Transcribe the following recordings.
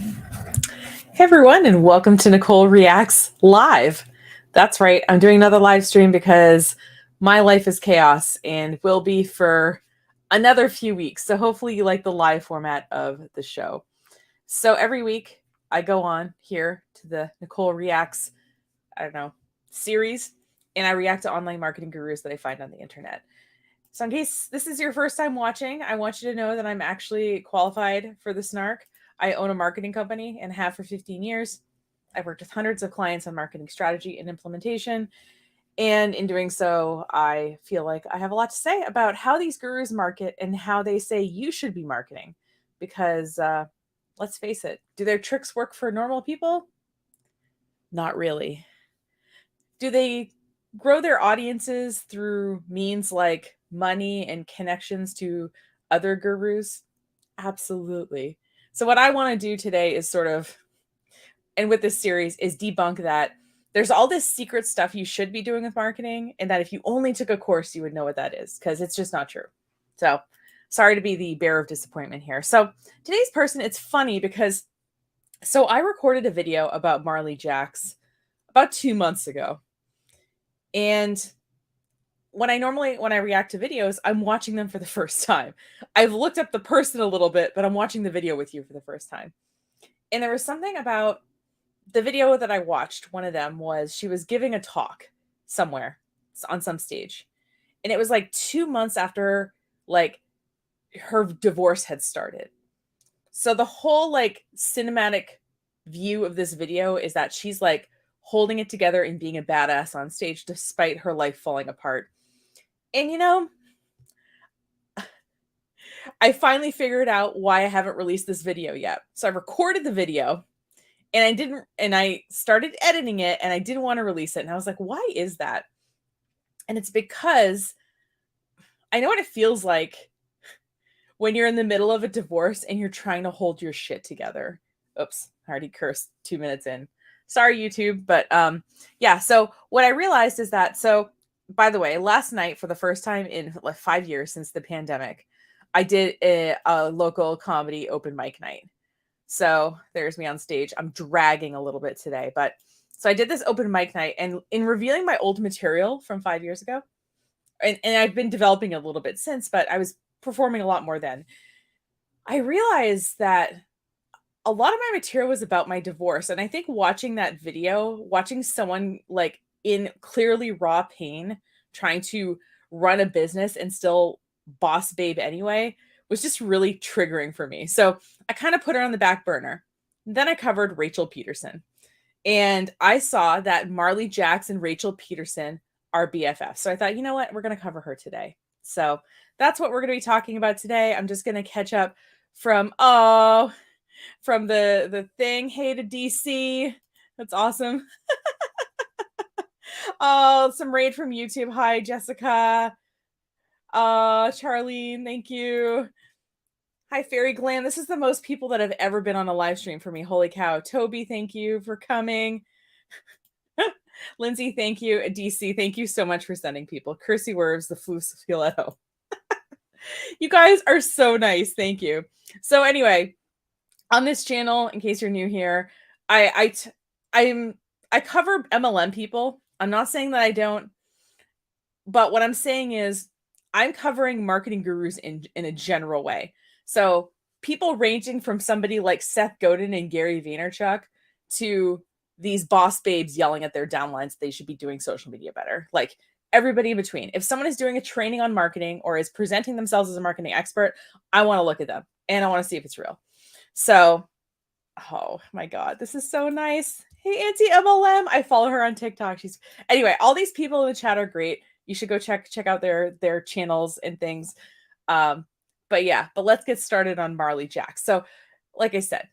Hey everyone, and welcome to Nicole Reacts Live. That's right, I'm doing another live stream because my life is chaos and will be for another few weeks. So hopefully you like the live format of the show. So every week I go on here to the Nicole Reacts, series, and I react to online marketing gurus that I find on the internet. So in case this is your first time watching, I want you to know that I'm actually qualified for the snark. I own a marketing company and have for 15 years. I've worked with hundreds of clients on marketing strategy and implementation. And in doing so, I feel like I have a lot to say about how these gurus market and how they say you should be marketing. Because let's face it, do their tricks work for normal people? Not really. Do they grow their audiences through means like money and connections to other gurus? Absolutely. So what I want to do today is and with this series is debunk that there's all this secret stuff you should be doing with marketing, and that if you only took a course, you would know what that is, because it's just not true. So sorry to be the bearer of disappointment here. So today's person, it's funny because I recorded a video about Marley Jaxx about 2 months ago. And when I react to videos, I'm watching them for the first time. I've looked up the person a little bit, but I'm watching the video with you for the first time. And there was something about the video that I watched. One of them was she was giving a talk somewhere on some stage. And it was like 2 months after like her divorce had started. So the whole like cinematic view of this video is that she's like holding it together and being a badass on stage despite her life falling apart. And I finally figured out why I haven't released this video yet. So I recorded the video and I started editing it and I didn't want to release it. And I was like, why is that? And it's because I know what it feels like when you're in the middle of a divorce and you're trying to hold your shit together. Oops, I already cursed 2 minutes in. Sorry, YouTube. But yeah, so what I realized is that, by the way, last night, for the first time in like 5 years since the pandemic, I did a local comedy open mic night. So there's me on stage. I'm dragging a little bit today, but so I did this open mic night, and in revealing my old material from 5 years ago, and I've been developing a little bit since, but I was performing a lot more then. I realized that a lot of my material was about my divorce. And I think watching that video, watching someone like in clearly raw pain, trying to run a business and still boss babe anyway, was just really triggering for me. So I kind of put her on the back burner. Then I covered Rachel Peterson. And I saw that Marley Jaxx and Rachel Peterson are BFFs. So I thought, you know what? We're going to cover her today. So that's what we're going to be talking about today. I'm just going to catch up from the thing. Hey to DC. That's awesome. Oh, some raid from YouTube. Hi, Jessica. Charlene, thank you. Hi, Fairy Glam. This is the most people that have ever been on a live stream for me. Holy cow. Toby, thank you for coming. Lindsay, thank you. DC, thank you so much for sending people. Kersey Werves, the flu stiletto. You guys are so nice. Thank you. So anyway, on this channel, in case you're new here, I cover MLM people. I'm not saying that I don't, but what I'm saying is I'm covering marketing gurus in a general way. So people ranging from somebody like Seth Godin and Gary Vaynerchuk to these boss babes yelling at their downlines they should be doing social media better. Like everybody in between. If someone is doing a training on marketing or is presenting themselves as a marketing expert, I want to look at them and I want to see if it's real. So, oh my God, this is so nice. Hey, Auntie MLM. I follow her on TikTok. Anyway, all these people in the chat are great. You should go check out their channels and things. But let's get started on Marley Jaxx. So, like I said,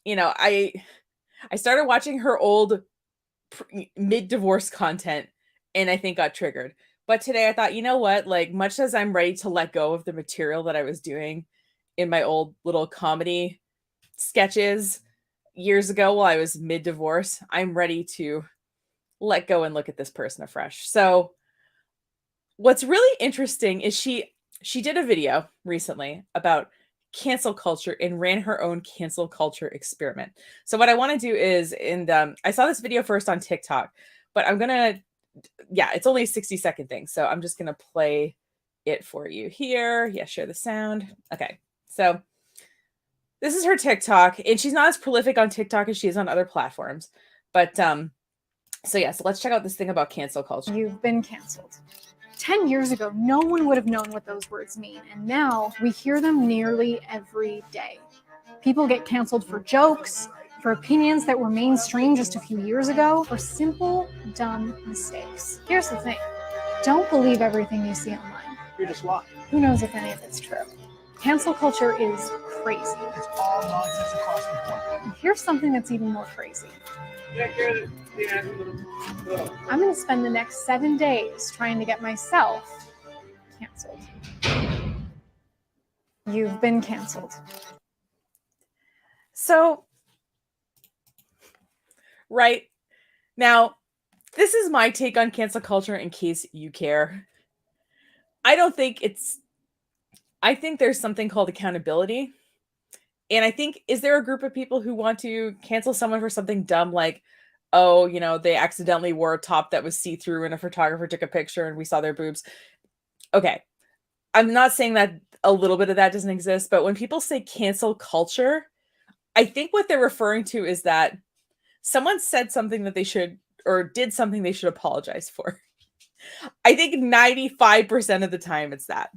I started watching her old mid-divorce content and I think got triggered. But today I thought, you know what? Like, much as I'm ready to let go of the material that I was doing in my old little comedy sketches years ago while I was mid-divorce, I'm ready to let go and look at this person afresh. So what's really interesting is she did a video recently about cancel culture and ran her own cancel culture experiment. So what I want to do is, I saw this video first on TikTok, but I'm gonna, yeah, it's only a 60-second thing, so I'm just gonna play it for you here. Yeah, share the sound. Okay, so this is her TikTok, and she's not as prolific on TikTok as she is on other platforms, but so yeah, so let's check out this thing about cancel culture. You've been canceled. 10 years ago, no one would have known what those words mean, and now we hear them nearly every day. People get canceled for jokes, for opinions that were mainstream just a few years ago, for simple, dumb mistakes. Here's the thing. Don't believe everything you see online. You're just lying. Who knows if any of it's true? Cancel culture is crazy. It's all nonsense across the board. And here's something that's even more crazy. I'm going to spend the next 7 days trying to get myself canceled. You've been canceled. So, right now, this is my take on cancel culture in case you care. I think there's something called accountability. And I think, is there a group of people who want to cancel someone for something dumb like, oh, they accidentally wore a top that was see-through and a photographer took a picture and we saw their boobs? Okay. I'm not saying that a little bit of that doesn't exist, but when people say cancel culture, I think what they're referring to is that someone said something that they should, or did something they should apologize for. I think 95% of the time it's that.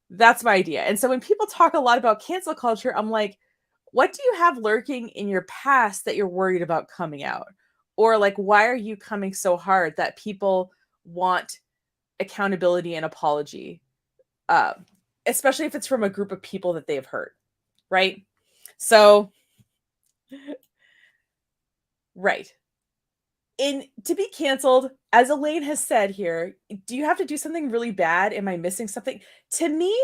That's my idea. And so when people talk a lot about cancel culture, I'm like, what do you have lurking in your past that you're worried about coming out? Or like, why are you coming so hard that people want accountability and apology? Especially if it's from a group of people that they've hurt, right? So, right. To be canceled, as Elaine has said here, do you have to do something really bad? Am I missing something? To me,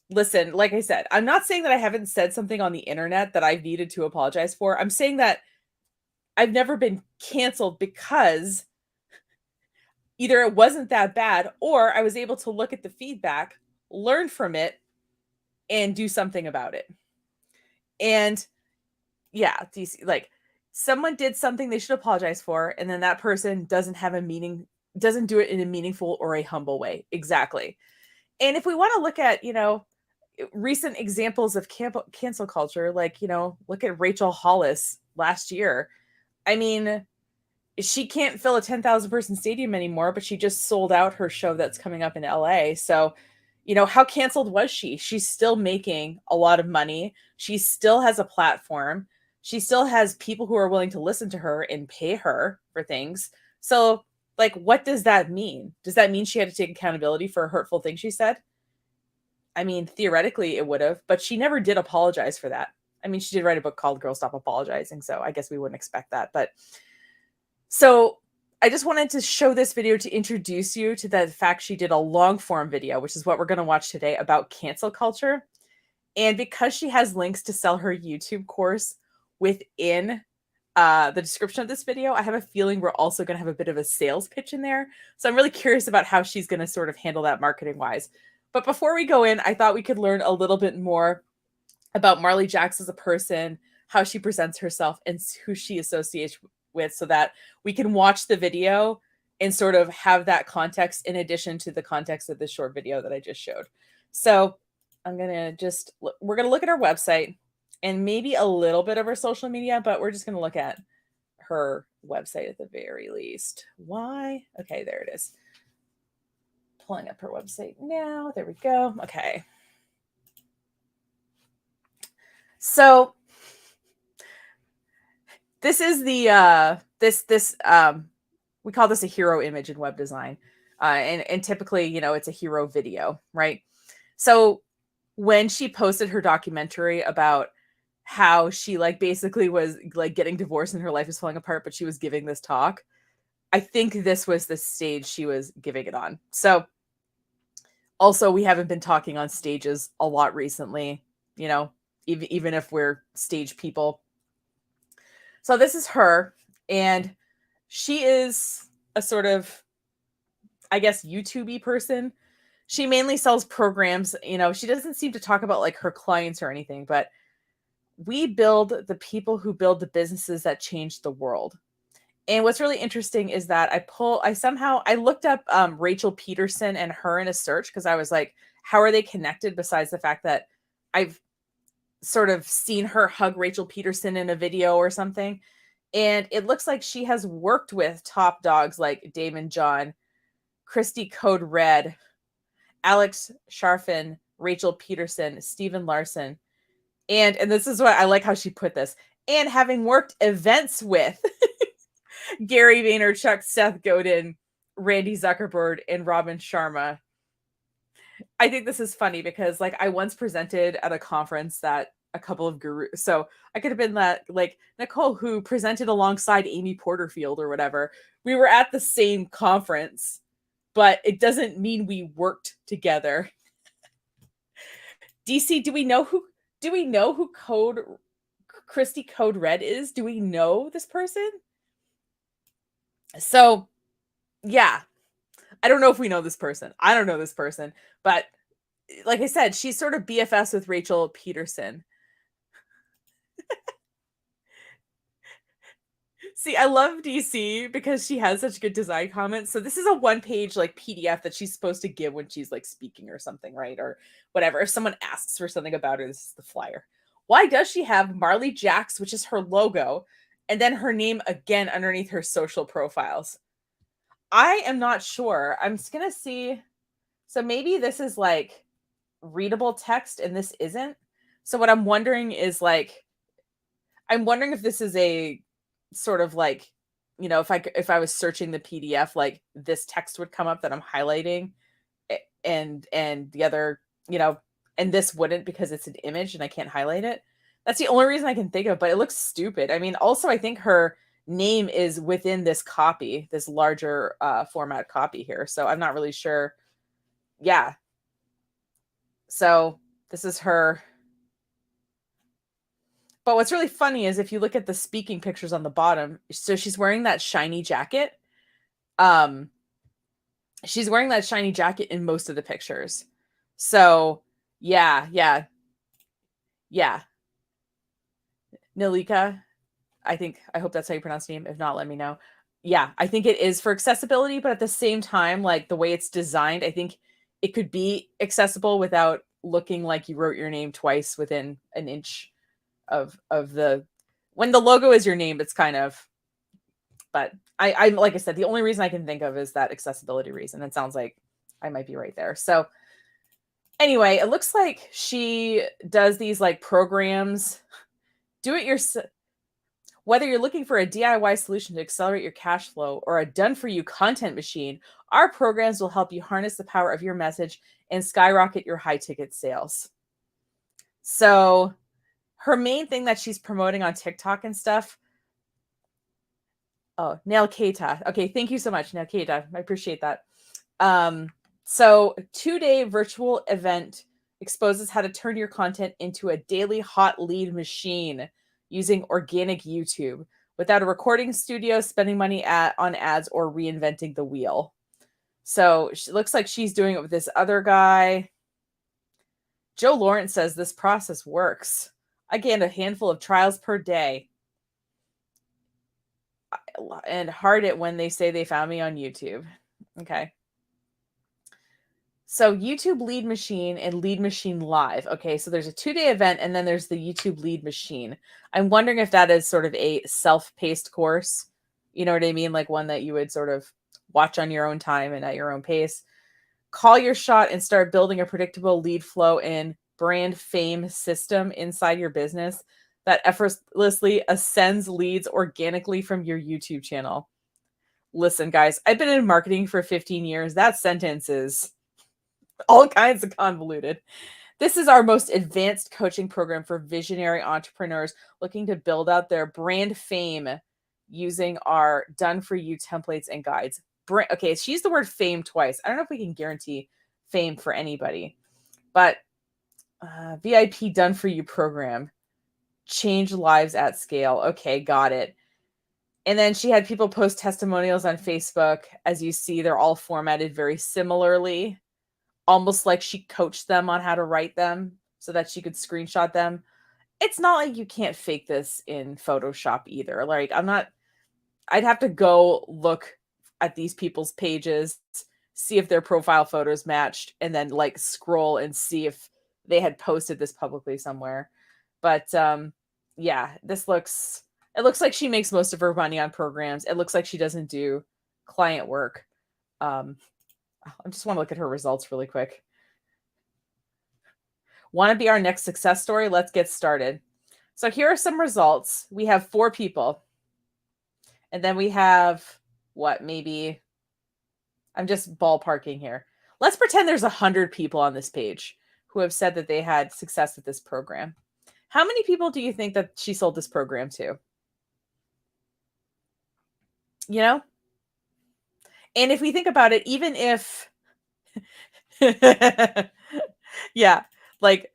listen, like I said, I'm not saying that I haven't said something on the internet that I've needed to apologize for. I'm saying that I've never been canceled because either it wasn't that bad or I was able to look at the feedback, learn from it, and do something about it. And yeah, like someone did something they should apologize for, and then that person doesn't do it in a meaningful or a humble way. Exactly. And if we want to look at, recent examples of cancel culture, like, look at Rachel Hollis last year. I mean, she can't fill a 10,000 person stadium anymore, but she just sold out her show that's coming up in LA. So, how canceled was she? She's still making a lot of money. She still has a platform. She still has people who are willing to listen to her and pay her for things. So, like, what does that mean? Does that mean she had to take accountability for a hurtful thing she said? I mean, theoretically it would have, but she never did apologize for that. I mean, she did write a book called Girl Stop Apologizing, so I guess we wouldn't expect that. But so I just wanted to show this video to introduce you to the fact she did a long form video, which is what we're going to watch today, about cancel culture. And because she has links to sell her YouTube course within the description of this video, I have a feeling we're also going to have a bit of a sales pitch in there. So I'm really curious about how she's going to sort of handle that marketing wise. But before we go in, I thought we could learn a little bit more about Marley Jaxx as a person, how she presents herself, and who she associates with, so that we can watch the video and sort of have that context in addition to the context of this short video that I just showed. So we're going to look at her website and maybe a little bit of her social media, but we're just going to look at her website at the very least. Why? Okay, there it is. Pulling up her website now. There we go. Okay. So this is the we call this a hero image in web design. And typically, it's a hero video, right? So when she posted her documentary about how she basically was getting divorced and her life is falling apart, but she was giving this talk, I think this was the stage she was giving it on. So also, we haven't been talking on stages a lot recently, even if we're stage people. So this is her, and she is a sort of, I guess, YouTube-y person. she mainly sells programs. You know, she doesn't seem to talk about like her clients or anything, but we build the people who build the businesses that change the world. And what's really interesting is that I looked up Rachel Peterson and her in a search because I was like, how are they connected besides the fact that I've sort of seen her hug Rachel Peterson in a video or something. And it looks like she has worked with top dogs like Damon John, Christy Code Red, Alex Sharfin, Rachel Peterson, Stephen Larson. And this is what I like how she put this. And having worked events with Gary Vaynerchuk, Seth Godin, Randy Zuckerberg, and Robin Sharma. I think this is funny because like I once presented at a conference that a couple of gurus, so I could have been that like Nicole who presented alongside Amy Porterfield or whatever. We were at the same conference, but it doesn't mean we worked together. DC, do we know who Christy Code Red is? Do we know this person? So yeah, I don't know if we know this person. I don't know this person, but like I said, she's sort of BFS with Rachel Peterson. See, I love DC because she has such good design comments. So this is a one-page like PDF that she's supposed to give when she's like speaking or something, right? Or whatever. If someone asks for something about her, this is the flyer. Why does she have Marley Jaxx, which is her logo, and then her name again underneath her social profiles? I am not sure. I'm just gonna see. So maybe this is like readable text and this isn't. So what I'm wondering is like, I'm wondering if this is a sort of like, you know, if I was searching the PDF, like this text would come up that I'm highlighting, and the other, you know, and this wouldn't because it's an image and I can't highlight it. That's the only reason I can think of, but it looks stupid. I mean, also I think her name is within this copy, this larger format copy here. So I'm not really sure. Yeah. So this is her. But what's really funny is if you look at the speaking pictures on the bottom, so she's wearing that shiny jacket. She's wearing that shiny jacket in most of the pictures. So yeah. Nilika, I hope that's how you pronounce the name. If not, let me know. Yeah, I think it is for accessibility, but at the same time, like the way it's designed, I think it could be accessible without looking like you wrote your name twice within an inch of the, when the logo is your name, it's kind of, but I like I said, the only reason I can think of is that accessibility reason. It sounds like I might be right there. So anyway, it looks like she does these like programs, do it yourself. Whether you're looking for a DIY solution to accelerate your cash flow or a done-for-you content machine, our programs will help you harness the power of your message and skyrocket your high-ticket sales. So her main thing that she's promoting on TikTok and stuff. Oh, Nail Keita. Okay, thank you so much, Nail Keita. I appreciate that. So 2-day virtual event exposes how to turn your content into a daily hot lead machine using organic YouTube without a recording studio, spending money on ads, or reinventing the wheel. So it looks like she's doing it with this other guy. Joe Lawrence says this process works. I gained a handful of trials per day. And heart it when they say they found me on YouTube. Okay. So YouTube Lead Machine and Lead Machine Live. Okay, so there's a 2-day event and then there's the YouTube Lead Machine. I'm wondering if that is sort of a self-paced course. You know what I mean? Like one that you would sort of watch on your own time and at your own pace. Call your shot and start building a predictable lead flow and brand fame system inside your business that effortlessly ascends leads organically from your YouTube channel. Listen, guys, I've been in marketing for 15 years. That sentence is all kinds of convoluted. This is our most advanced coaching program for visionary entrepreneurs looking to build out their brand fame using our done-for-you templates and guides. Okay, she used the word fame twice. I don't know if we can guarantee fame for anybody, but VIP done-for-you program. Change lives at scale. Okay, got it. And then she had people post testimonials on Facebook. As you see, they're all formatted very similarly. almost like she coached them on how to write them so that she could screenshot them. It's not like you can't fake this in Photoshop either. Like, I'd have to go look at these people's pages, see if their profile photos matched, and then like scroll and see if they had posted this publicly somewhere. But yeah, it looks like she makes most of her money on programs. It looks like she doesn't do client work. I just want to look at her results really quick. Want to be our next success story? Let's get started. So here are some results. We have 4 people. And then we have what, maybe, I'm just ballparking here. Let's pretend there's 100 people on this page who have said that they had success with this program. How many people do you think that she sold this program to? You know? And if we think about it, even if, yeah, like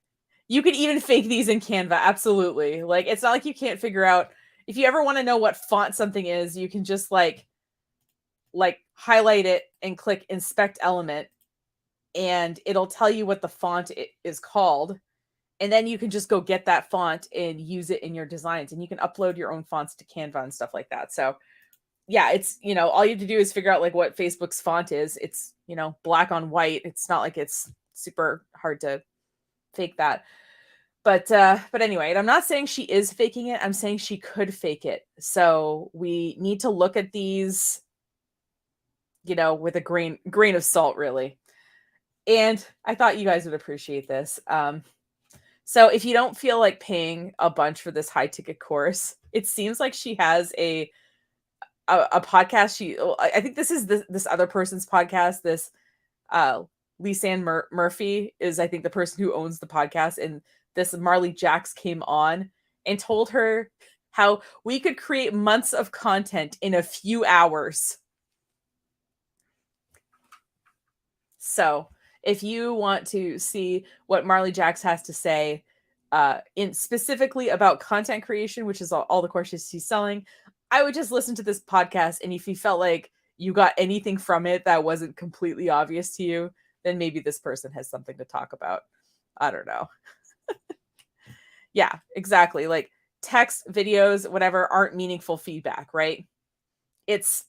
you could even fake these in Canva. Absolutely. Like, it's not like you can't figure out, if you ever want to know what font something is, you can just like highlight it and click inspect element, and it'll tell you what the font is called. And then you can just go get that font and use it in your designs, and you can upload your own fonts to Canva and stuff like that. So yeah, it's, all you have to do is figure out like what Facebook's font is. It's, black on white. It's not like it's super hard to fake that. But anyway, and I'm not saying she is faking it. I'm saying she could fake it. So we need to look at these, with a grain of salt, really. And I thought you guys would appreciate this. So if you don't feel like paying a bunch for this high ticket course, it seems like she has a podcast. I think this is this other person's podcast. This Lisanne Murphy is, I think, the person who owns the podcast, and this Marley Jaxx came on and told her how we could create months of content in a few hours. So if you want to see what Marley Jaxx has to say in specifically about content creation, which is all the courses she's selling, I would just listen to this podcast. And if you felt like you got anything from it that wasn't completely obvious to you, then maybe this person has something to talk about. I don't know. Yeah, exactly. Like text, videos, whatever, aren't meaningful feedback, right? It's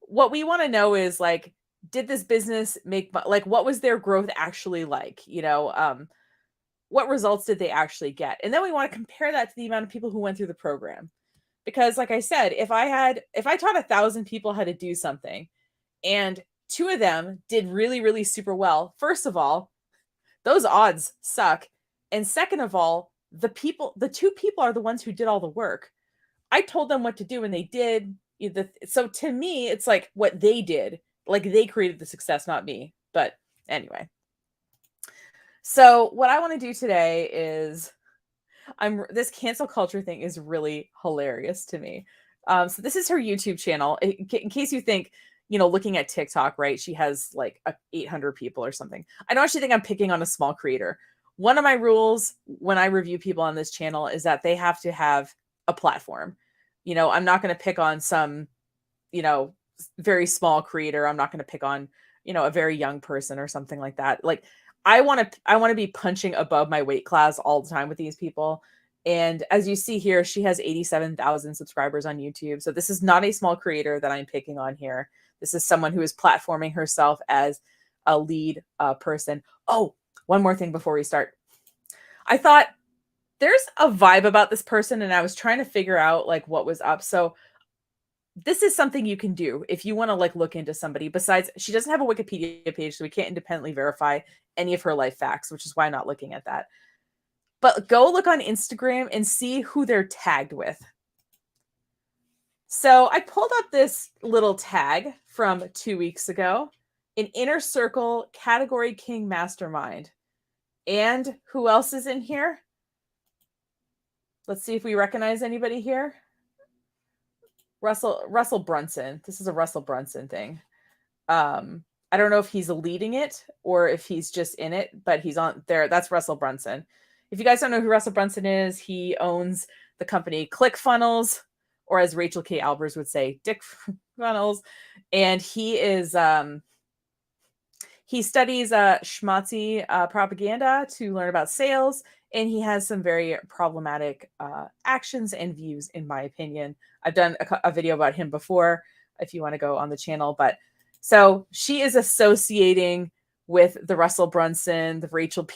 what we want to know is like, did this business make, like, what was their growth actually like? What results did they actually get? And then we want to compare that to the amount of people who went through the program. Because like I said, if I taught 1,000 people how to do something and 2 of them did really, really super well, first of all, those odds suck. And second of all, the 2 people are the ones who did all the work. I told them what to do and they did. So to me, it's like what they did, like they created the success, not me. But anyway. So what I want to do today is this cancel culture thing is really hilarious to me. So this is her YouTube channel. In case you think, looking at TikTok, right? She has like 800 people or something. I don't actually think I'm picking on a small creator. One of my rules when I review people on this channel is that they have to have a platform. I'm not going to pick on some, very small creator. I'm not going to pick on, a very young person or something like that. Like I want to be punching above my weight class all the time with these people. And as you see here, she has 87,000 subscribers on YouTube. So this is not a small creator that I'm picking on here. This is someone who is platforming herself as a lead person. Oh, one more thing before we start. I thought there's a vibe about this person and I was trying to figure out like what was up. So this is something you can do if you want to like look into somebody. Besides, she doesn't have a Wikipedia page, so we can't independently verify any of her life facts, which is why I'm not looking at that. But go look on Instagram and see who they're tagged with. So I pulled up this little tag from 2 weeks ago, an Inner Circle Category King Mastermind. And who else is in here? Let's see if we recognize anybody here. Russell Brunson. This is a Russell Brunson thing. I don't know if he's leading it or if he's just in it, but he's on there. That's Russell Brunson. If you guys don't know who Russell Brunson is, he owns the company ClickFunnels, or as Rachel K. Albers would say, Dick Funnels. And he is He studies schmaltzy propaganda to learn about sales, and he has some very problematic actions and views, in my opinion. I've done a video about him before, if you want to go on the channel. But so she is associating with the Russell Brunson, the Rachel,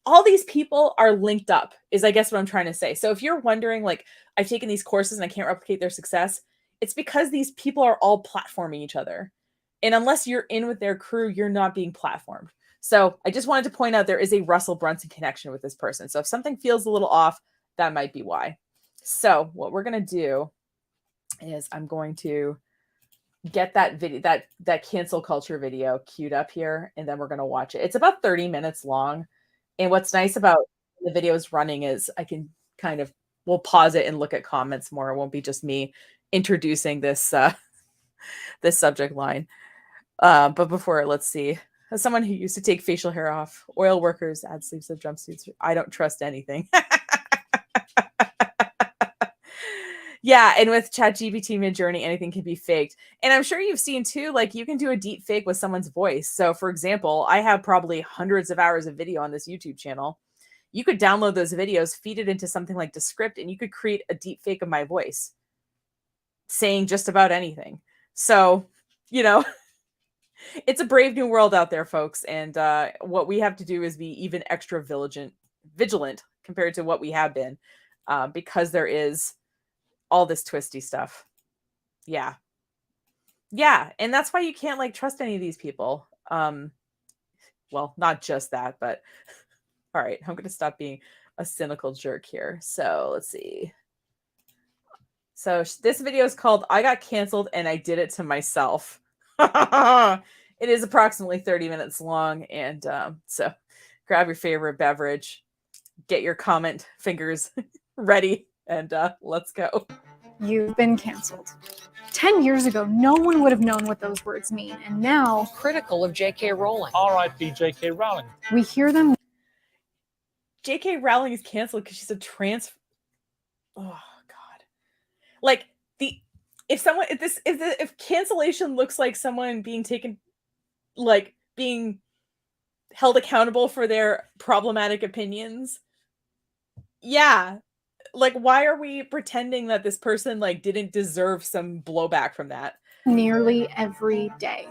all these people are linked up, is I guess what I'm trying to say. So if you're wondering, like, I've taken these courses and I can't replicate their success, it's because these people are all platforming each other. And unless you're in with their crew, you're not being platformed. So I just wanted to point out there is a Russell Brunson connection with this person. So if something feels a little off, that might be why. So what we're going to do is I'm going to get that video, that cancel culture video queued up here, and then we're going to watch it. It's about 30 minutes long. And what's nice about the videos running is I can we'll pause it and look at comments more. It won't be just me introducing this this subject line. But before, let's see. As someone who used to take facial hair off, oil workers add sleeves of jumpsuits. I don't trust anything. Yeah, and with ChatGPT Midjourney, anything can be faked. And I'm sure you've seen too, like you can do a deep fake with someone's voice. So for example, I have probably hundreds of hours of video on this YouTube channel. You could download those videos, feed it into something like Descript, and you could create a deep fake of my voice saying just about anything. So, it's a brave new world out there, folks. And what we have to do is be even extra vigilant compared to what we have been, because there is all this twisty stuff. Yeah. And that's why you can't trust any of these people. Well, not just that, but all right, I'm going to stop being a cynical jerk here. So let's see. So this video is called I Got Canceled and I Did It to Myself. It is approximately 30 minutes long. And so grab your favorite beverage, get your comment fingers ready, and let's go. You've been canceled. 10 years ago, no one would have known what those words mean. And now, critical of J.K. Rowling. R.I.P. J.K. Rowling. we hear them. J.K. Rowling is canceled because she's a trans. Oh God! Like if cancellation looks like someone being taken, like being held accountable for their problematic opinions. Yeah. Like, why are we pretending that this person didn't deserve some blowback from that? Nearly every day.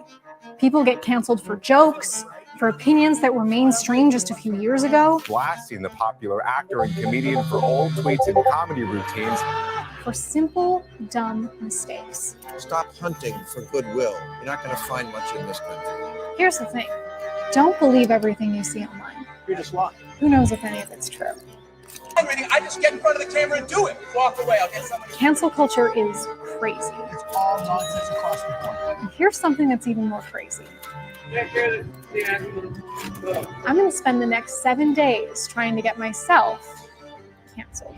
People get canceled for jokes, for opinions that were mainstream just a few years ago, blasting the popular actor and comedian for old tweets and comedy routines, for simple, dumb mistakes. Stop hunting for goodwill. You're not going to find much in this country. Here's the thing. Don't believe everything you see online. You're just lying. Who knows if any of it's true? I just get in front of the camera and do it. Walk away. I'll get somebody. Cancel culture is crazy. It's all nonsense across the board. And here's something that's even more crazy. I'm going to spend the next 7 days trying to get myself canceled.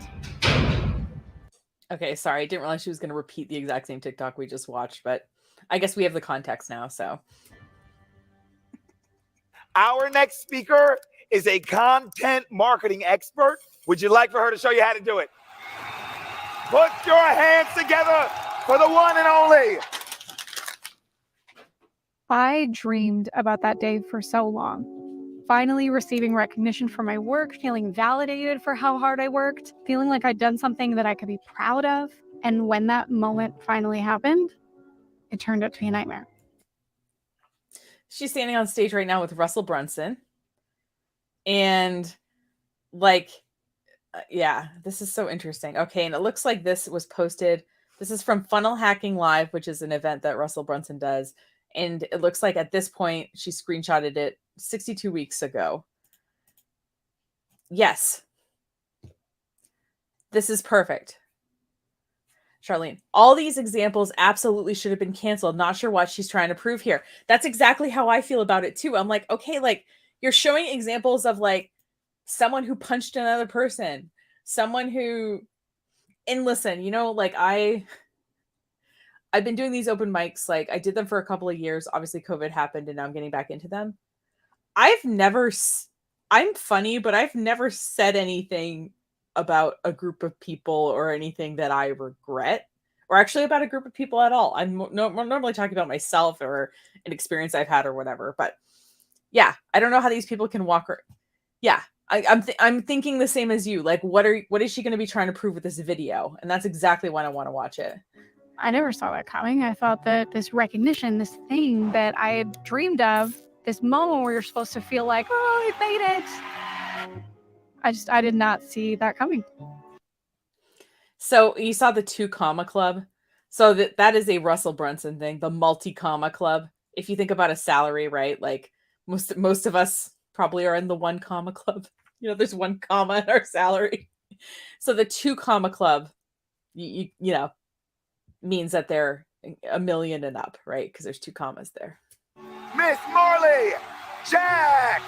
Okay, sorry. I didn't realize she was going to repeat the exact same TikTok we just watched, but I guess we have the context now, so. Our next speaker is a content marketing expert. Would you like for her to show you how to do it? Put your hands together for the one and only. I dreamed about that day for so long. Finally receiving recognition for my work, feeling validated for how hard I worked, feeling like I'd done something that I could be proud of. And when that moment finally happened, it turned out to be a nightmare. She's standing on stage right now with Russell Brunson. And yeah, this is so interesting. Okay, and it looks like this was posted. This is from Funnel Hacking Live, which is an event that Russell Brunson does. And it looks like at this point, she screenshotted it 62 weeks ago. Yes. This is perfect. Charlene, all these examples absolutely should have been canceled. Not sure what she's trying to prove here. That's exactly how I feel about it too. I'm like, okay, you're showing examples of someone who punched another person, someone who, and listen, I've been doing these open mics. I did them for a couple of years. Obviously COVID happened and now I'm getting back into them. I'm funny, but I've never said anything about a group of people or anything that I regret, or actually about a group of people at all. I'm normally talking about myself or an experience I've had or whatever, but Yeah, I don't know how these people can walk her. Yeah, I'm thinking the same as you. Like, what is she going to be trying to prove with this video? And that's exactly why I want to watch it. I never saw that coming. I thought that this recognition, this thing that I had dreamed of, this moment where you're supposed to feel like, oh, I made it. I did not see that coming. So you saw the 2 comma club. So that is a Russell Brunson thing, the multi-comma club. If you think about a salary, right? Like most of us probably are in the 1 comma club. You know, there's 1 comma in our salary. So the 2 comma club, you know, means that they're $1 million and up, right? Because there's 2 commas there. Miss Marley Jaxx.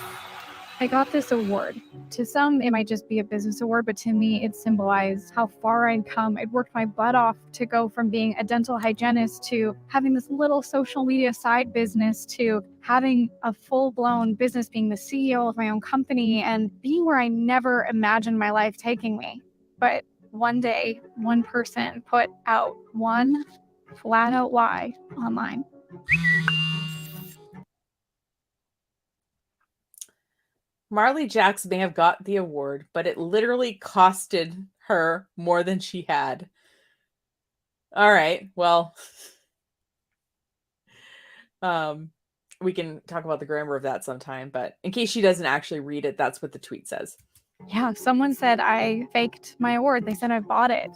I got this award. To some, it might just be a business award, but to me, it symbolized how far I'd come. I'd worked my butt off to go from being a dental hygienist to having this little social media side business to having a full-blown business, being the CEO of my own company and being where I never imagined my life taking me. But one day, one person put out one flat-out lie online. Marley Jaxx may have got the award, but it literally costed her more than she had. All right, well, we can talk about the grammar of that sometime, but in case she doesn't actually read it, that's what the tweet says. Yeah, someone said I faked my award. They said I bought it.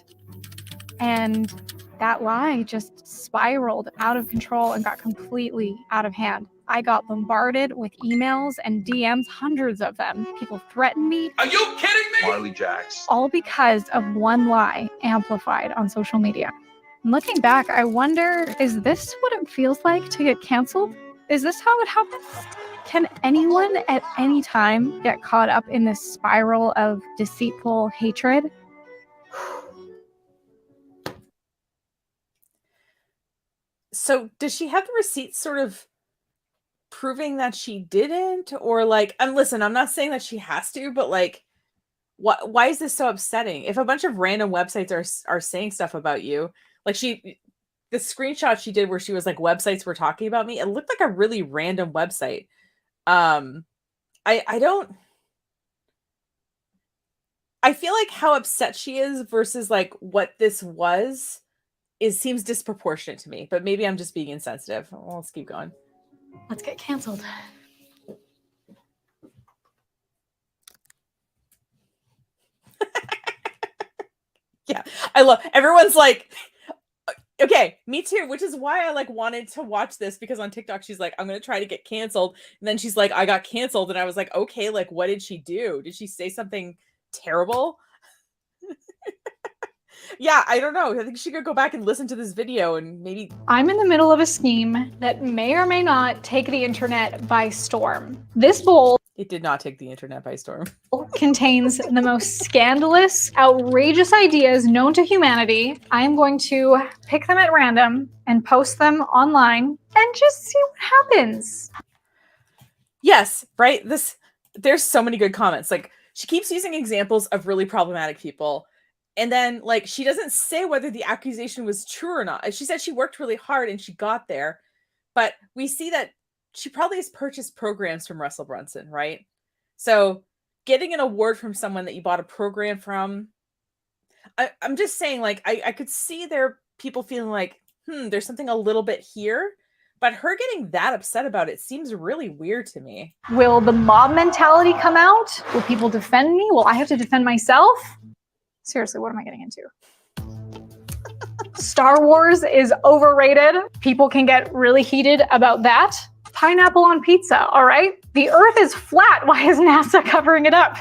And that lie just spiraled out of control and got completely out of hand. I got bombarded with emails and DMs, hundreds of them. People threatened me. Are you kidding me? Marley Jaxx. All because of one lie amplified on social media. Looking back, I wonder, is this what it feels like to get canceled? Is this how it happens? Can anyone at any time get caught up in this spiral of deceitful hatred? So does she have the receipts sort of proving that she didn't? Or like, and listen, I'm not saying that she has to, but like, why is this so upsetting? If a bunch of random websites are saying stuff about you, like the screenshot she did where she was like, websites were talking about me, it looked like a really random website. I feel like how upset she is versus like what this was seems disproportionate to me, but maybe I'm just being insensitive. Well, let's keep going. Let's get canceled. Yeah, I love everyone's like, okay, me too, which is why I like wanted to watch this, because on TikTok she's like, I'm gonna try to get canceled, and then she's like, I got canceled, and I was like, okay, like what did she do? Did she say something terrible? Yeah, I don't know. I think she could go back and listen to this video and maybe. I'm in the middle of a scheme that may or may not take the internet by storm. This bowl It did not take the internet by storm. contains the most scandalous, outrageous ideas known to humanity. I'm going to pick them at random and post them online and just see what happens. Yes, right? There's so many good comments. Like, she keeps using examples of really problematic people. And then, like, she doesn't say whether the accusation was true or not. She said she worked really hard and she got there. But we see that she probably has purchased programs from Russell Brunson, right? So getting an award from someone that you bought a program from, I'm just saying, like, I could see there people feeling like, there's something a little bit here. But her getting that upset about it seems really weird to me. Will the mob mentality come out? Will people defend me? Will I have to defend myself? Seriously, what am I getting into? Star Wars is overrated. People can get really heated about that. Pineapple on pizza, all right? The Earth is flat. Why is NASA covering it up?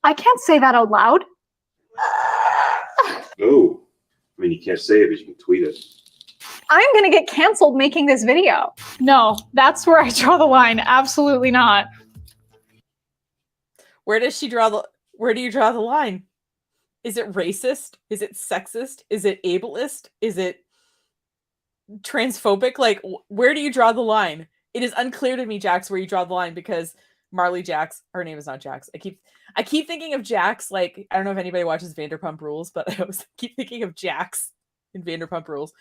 I can't say that out loud. Oh, I mean, you can't say it, but you can tweet it. I'm gonna get canceled making this video. No, that's where I draw the line. Absolutely not. Where do you draw the line? Is it racist? Is it sexist? Is it ableist? Is it transphobic? Like, where do you draw the line? It is unclear to me, Jaxx, where you draw the line, because Marley Jaxx, her name is not Jaxx. I keep thinking of Jaxx, like, I don't know if anybody watches Vanderpump Rules, but I always keep thinking of Jaxx in Vanderpump Rules.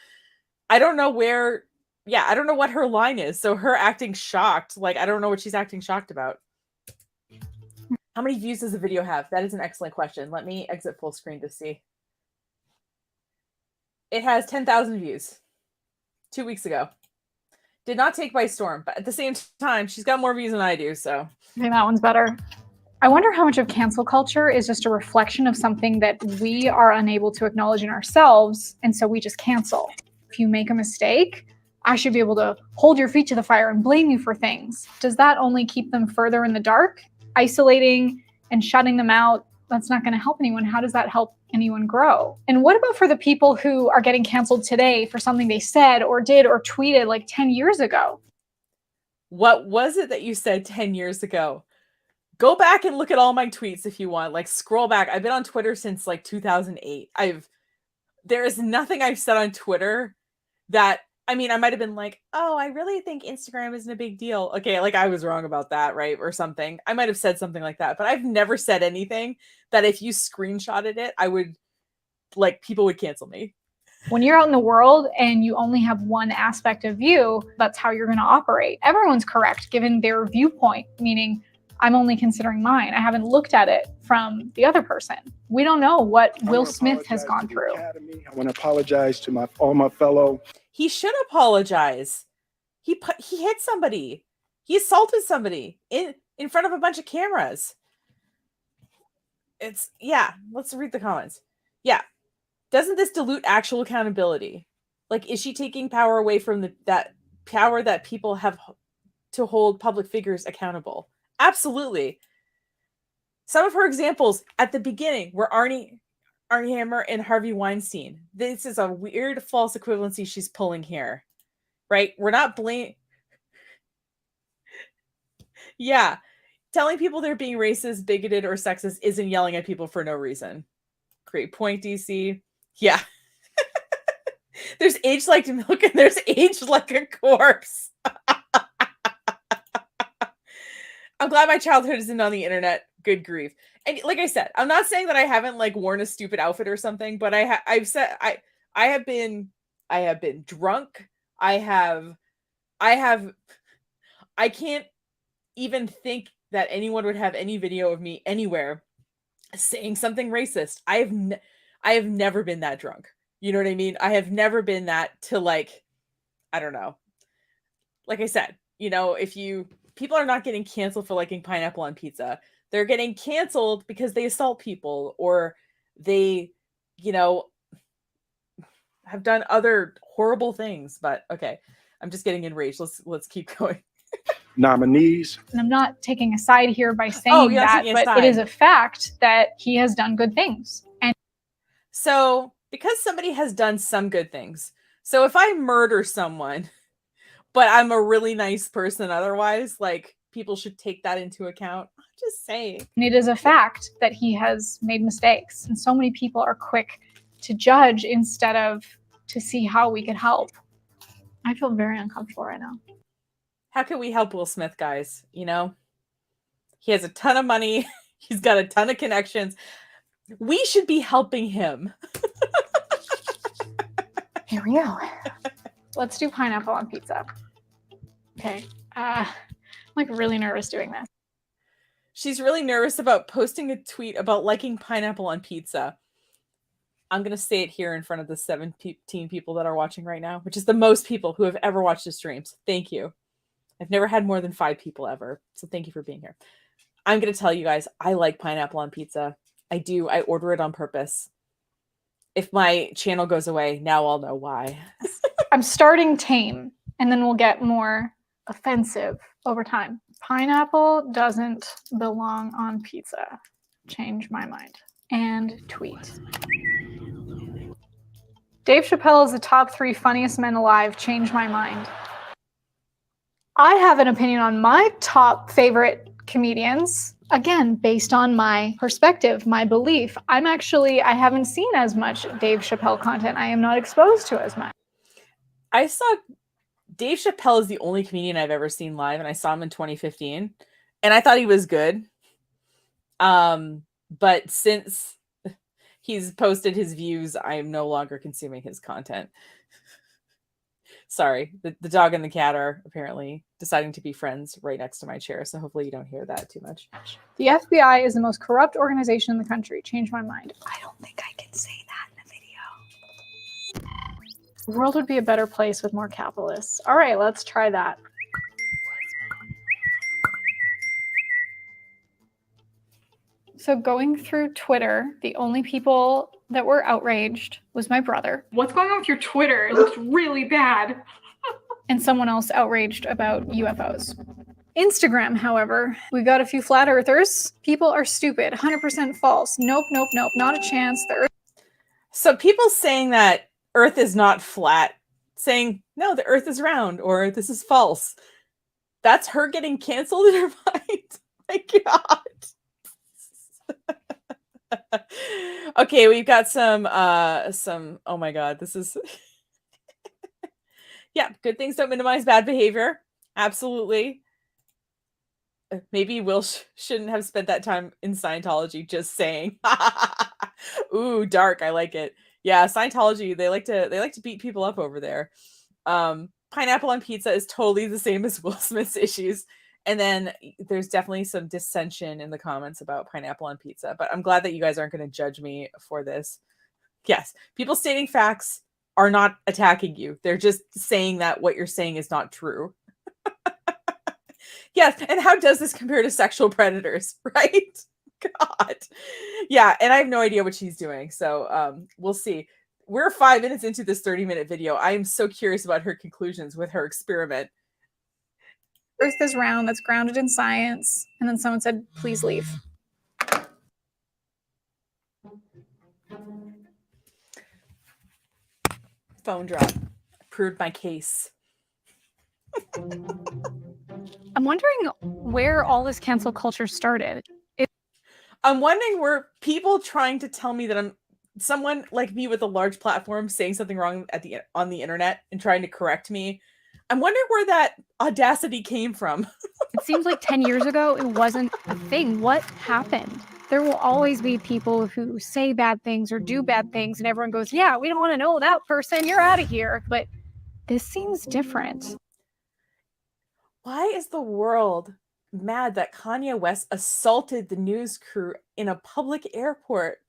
I don't know where yeah, I don't know what her line is. So her acting shocked, like, I don't know what she's acting shocked about. How many views does the video have? That is an excellent question. Let me exit full screen to see. It has 10,000 views 2 weeks ago. Did not take by storm, but at the same time, she's got more views than I do, so. I think that one's better. I wonder how much of cancel culture is just a reflection of something that we are unable to acknowledge in ourselves, and so we just cancel. If you make a mistake, I should be able to hold your feet to the fire and blame you for things. Does that only keep them further in the dark? Isolating and shutting them out, that's not going to help anyone. How does that help anyone grow? And what about for the people who are getting canceled today for something they said or did or tweeted like 10 years ago? What was it that you said 10 years ago? Go back and look at all my tweets if you want. Like, scroll back. I've been on Twitter since like 2008. There is nothing I've said on Twitter that, I mean, I might have been like, oh, I really think Instagram isn't a big deal. Okay, like I was wrong about that, right? Or something. I might have said something like that, but I've never said anything that if you screenshotted it, I would, like, people would cancel me. When you're out in the world and you only have one aspect of you, that's how you're going to operate. Everyone's correct given their viewpoint, meaning I'm only considering mine. I haven't looked at it from the other person. We don't know what Will Smith has gone through. I want to apologize to all my fellow. He should apologize. He hit somebody. He assaulted somebody in front of a bunch of cameras. Yeah, let's read the comments. Yeah. Doesn't this dilute actual accountability? Like, is she taking power away from that power that people have to hold public figures accountable? Absolutely. Some of her examples at the beginning were Arnie Hammer and Harvey Weinstein. This is a weird false equivalency she's pulling here, right? We're not Yeah. Telling people they're being racist, bigoted, or sexist isn't yelling at people for no reason. Great point, DC. Yeah. There's aged like milk and there's aged like a corpse. I'm glad my childhood isn't on the internet. Good grief. And like I said, I'm not saying that I haven't like worn a stupid outfit or something, but I have been drunk. I can't even think that anyone would have any video of me anywhere saying something racist. I have never been that drunk. You know what I mean? I have never been that to, like, I don't know. Like I said, you know, people are not getting canceled for liking pineapple on pizza. They're getting canceled because they assault people or they, you know, have done other horrible things. But okay, I'm just getting enraged. Let's keep going. Nominees. And I'm not taking a side here by saying that, but it is a fact that he has done good things. And so because somebody has done some good things, so if I murder someone, but I'm a really nice person otherwise, like, people should take that into account. I'm just saying. And it is a fact that he has made mistakes. And so many people are quick to judge instead of to see how we could help. I feel very uncomfortable right now. How can we help Will Smith, guys? You know, he has a ton of money. He's got a ton of connections. We should be helping him. Here we go. Let's do pineapple on pizza. Okay. I'm like really nervous doing this. She's really nervous about posting a tweet about liking pineapple on pizza. I'm going to say it here in front of the 17 people that are watching right now, which is the most people who have ever watched the streams. Thank you. I've never had more than 5 people ever. So thank you for being here. I'm going to tell you guys, I like pineapple on pizza. I do. I order it on purpose. If my channel goes away, now I'll know why. I'm starting tame, and then we'll get more offensive over time. Pineapple doesn't belong on pizza. Change my mind. And tweet. Dave Chappelle is the top 3 funniest men alive. Change my mind. I have an opinion on my top favorite comedians. Again, based on my perspective, my belief. I haven't seen as much Dave Chappelle content. I am not exposed to as much. I saw Dave Chappelle is the only comedian I've ever seen live, and I saw him in 2015, and I thought he was good. But since he's posted his views, I am no longer consuming his content. Sorry, the dog and the cat are apparently deciding to be friends right next to my chair, so hopefully you don't hear that too much. The FBI is the most corrupt organization in the country. Change my mind. I don't think I can say that in a video. The world would be a better place with more capitalists. All right, let's try that. So going through Twitter, the only people that were outraged was my brother. What's going on with your Twitter? It looks really bad. And someone else outraged about UFOs. Instagram, however, we got a few flat earthers. People are stupid, 100% false. Nope, nope, nope, not a chance. The earth. So people saying that Earth is not flat, saying, no, the Earth is round, or this is false. That's her getting canceled in her mind. My God. Okay, we've got some, oh my God, this is, yeah, good things don't minimize bad behavior. Absolutely. Maybe Will shouldn't have spent that time in Scientology just saying, ooh, dark, I like it. Yeah, Scientology, they like to beat people up over there. Pineapple on pizza is totally the same as Will Smith's issues. And then there's definitely some dissension in the comments about pineapple on pizza, but I'm glad that you guys aren't going to judge me for this. Yes, people stating facts are not attacking you. They're just saying that what you're saying is not true. Yes, and how does this compare to sexual predators, right? God. Yeah, and I have no idea what she's doing, so we'll see. We're 5 minutes into this 30-minute video. I am so curious about her conclusions with her experiment. Earth is round, that's grounded in science. And then someone said, please leave. Phone drop. Proved my case. I'm wondering where all this cancel culture started. I'm wondering where people trying to tell me that I'm someone like me with a large platform saying something wrong on the internet and trying to correct me. I'm wondering where that audacity came from. It seems like 10 years ago, it wasn't a thing. What happened? There will always be people who say bad things or do bad things, and everyone goes, yeah, we don't want to know that person. You're out of here. But this seems different. Why is the world mad that Kanye West assaulted the news crew in a public airport?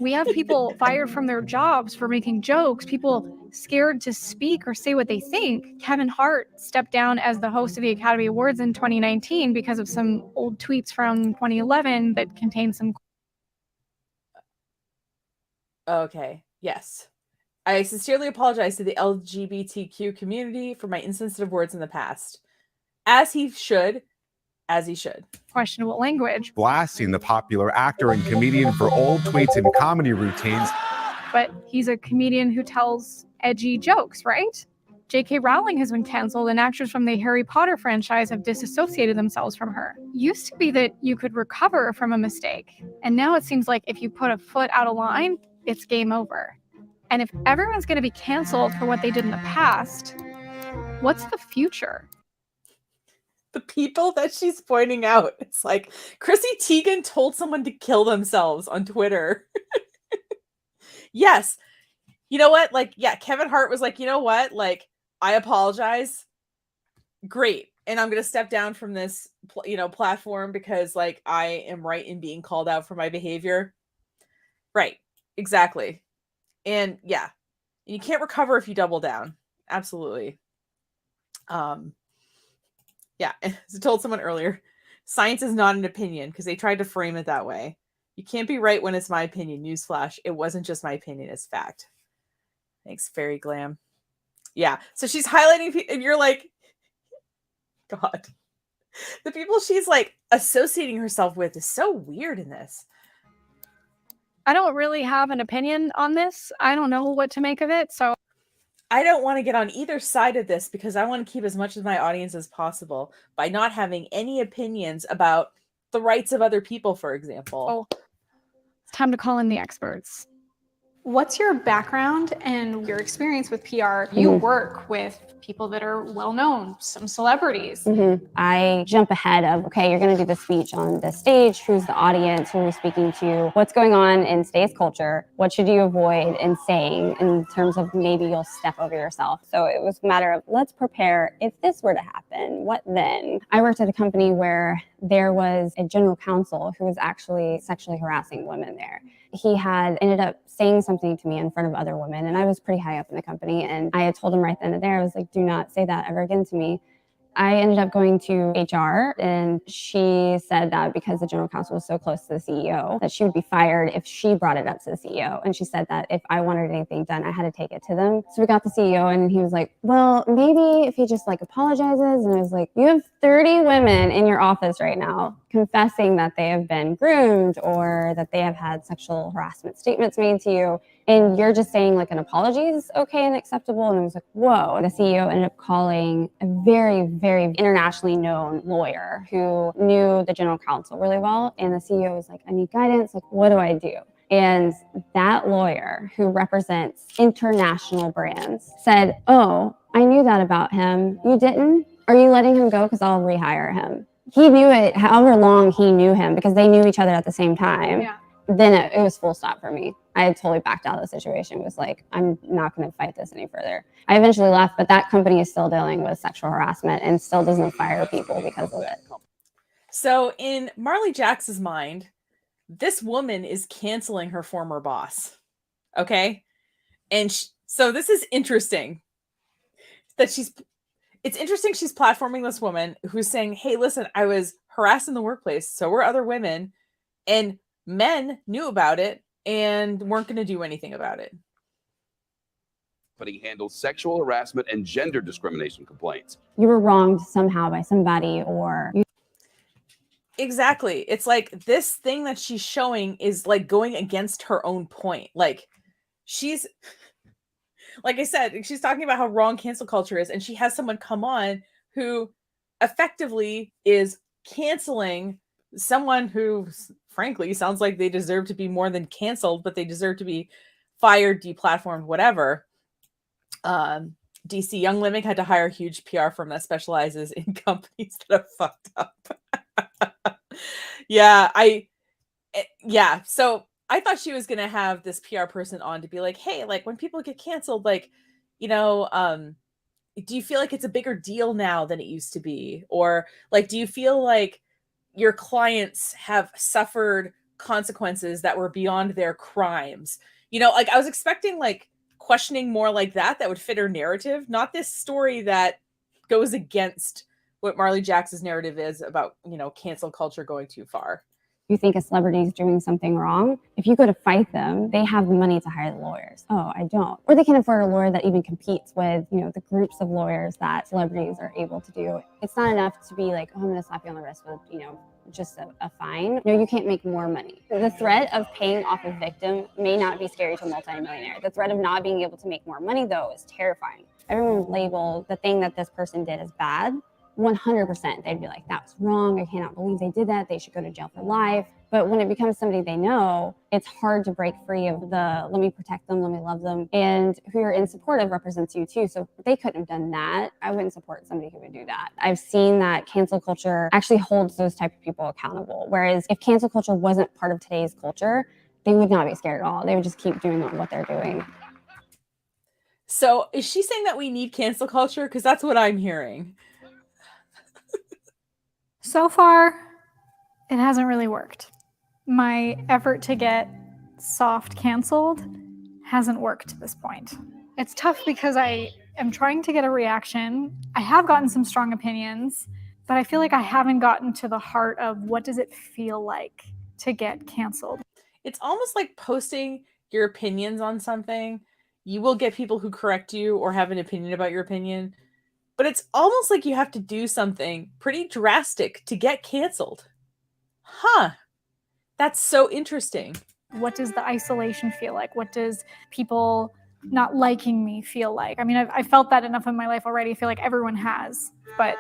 We have people fired from their jobs for making jokes, people scared to speak or say what they think. Kevin Hart stepped down as the host of the Academy Awards in 2019 because of some old tweets from 2011 that contained some. Okay, yes. I sincerely apologize to the LGBTQ community for my insensitive words in the past. As he should. Questionable language. Blasting the popular actor and comedian for old tweets and comedy routines. But he's a comedian who tells edgy jokes, right? J.K. Rowling has been canceled, and actors from the Harry Potter franchise have disassociated themselves from her. Used to be that you could recover from a mistake, and now it seems like if you put a foot out of line, it's game over. And if everyone's going to be canceled for what they did in the past, what's the future? The people that she's pointing out. It's like Chrissy Teigen told someone to kill themselves on Twitter. Yes. You know what? Like, yeah, Kevin Hart was like, you know what? Like, I apologize. Great. And I'm going to step down from this, platform because like I am right in being called out for my behavior. Right. Exactly. And yeah, you can't recover if you double down. Absolutely. Yeah, as I told someone earlier, science is not an opinion because they tried to frame it that way. You can't be right when it's my opinion. Newsflash, it wasn't just my opinion, it's fact. Thanks, Fairy Glam. Yeah, so she's highlighting, and you're like, God. The people she's like associating herself with is so weird in this. I don't really have an opinion on this. I don't know what to make of it, so. I don't want to get on either side of this because I want to keep as much of my audience as possible by not having any opinions about the rights of other people, for example. Oh, it's time to call in the experts. What's your background and your experience with PR? You work with people that are well known, some celebrities. I jump ahead of, okay, you're going to do the speech on the stage. Who's the audience? Who are we speaking to? What's going on in today's culture? What should you avoid in saying in terms of maybe you'll step over yourself? So it was a matter of, let's prepare. If this were to happen, what then? I worked at a company where there was a general counsel who was actually sexually harassing women there. He had ended up saying something to me in front of other women, and I was pretty high up in the company, and I had told him right then and there, I was like, do not say that ever again to me. I ended up going to HR, and she said that because the general counsel was so close to the CEO, that she would be fired if she brought it up to the CEO. And she said that if I wanted anything done, I had to take it to them. So we got the CEO, and he was like, well, maybe if he just like apologizes. And I was like, you have 30 women in your office right now confessing that they have been groomed or that they have had sexual harassment statements made to you. And you're just saying like an apology is okay and acceptable. And I was like, whoa. The CEO ended up calling a very, very internationally known lawyer who knew the general counsel really well. And the CEO was like, I need guidance. Like, what do I do? And that lawyer who represents international brands said, oh, I knew that about him. You didn't? Are you letting him go? Because I'll rehire him. He knew it however long he knew him because they knew each other at the same time. Yeah. Then it was full stop for me. I had totally backed out of the situation. It was like, I'm not going to fight this any further. I eventually left, but that company is still dealing with sexual harassment and still doesn't fire people because of it. So in Marley Jaxx's mind, this woman is canceling her former boss. Okay? And so this is interesting that it's interesting she's platforming this woman who's saying, hey, listen, I was harassed in the workplace. So were other women. And men knew about it and weren't going to do anything about it. Company handles sexual harassment and gender discrimination complaints. You were wronged somehow by somebody or... Exactly. It's like this thing that she's showing is like going against her own point. Like she's, like I said, she's talking about how wrong cancel culture is. And she has someone come on who effectively is canceling someone who frankly sounds like they deserve to be more than canceled, but they deserve to be fired, deplatformed, whatever. DC Young Living had to hire a huge PR firm that specializes in companies that are fucked up. So I thought she was going to have this PR person on to be like, hey, like when people get canceled, like, you know, do you feel like it's a bigger deal now than it used to be? Or like, do you feel like your clients have suffered consequences that were beyond their crimes? You know, like I was expecting like questioning more like that would fit her narrative, not this story that goes against what Marley Jaxx's narrative is about, you know, cancel culture going too far. You think a celebrity is doing something wrong, if you go to fight them, they have the money to hire the lawyers. Oh, I don't. Or they can afford a lawyer that even competes with, you know, the groups of lawyers that celebrities are able to do. It's not enough to be like, oh, I'm going to slap you on the wrist with, you know, just a fine. No, you can't make more money. The threat of paying off a victim may not be scary to a multimillionaire. The threat of not being able to make more money, though, is terrifying. Everyone would label the thing that this person did as bad. 100%, they'd be like, that's wrong. I cannot believe they did that. They should go to jail for life. But when it becomes somebody they know, it's hard to break free of the, let me protect them, let me love them. And who you're in support of represents you too. So if they couldn't have done that, I wouldn't support somebody who would do that. I've seen that cancel culture actually holds those type of people accountable. Whereas if cancel culture wasn't part of today's culture, they would not be scared at all. They would just keep doing what they're doing. So is she saying that we need cancel culture? Because that's what I'm hearing. So far, it hasn't really worked. My effort to get soft canceled hasn't worked to this point. It's tough because I am trying to get a reaction. I have gotten some strong opinions, but I feel like I haven't gotten to the heart of what does it feel like to get canceled. It's almost like posting your opinions on something. You will get people who correct you or have an opinion about your opinion, but it's almost like you have to do something pretty drastic to get canceled. Huh. That's so interesting. What does the isolation feel like? What does people not liking me feel like? I mean, I've felt that enough in my life already. I feel like everyone has, but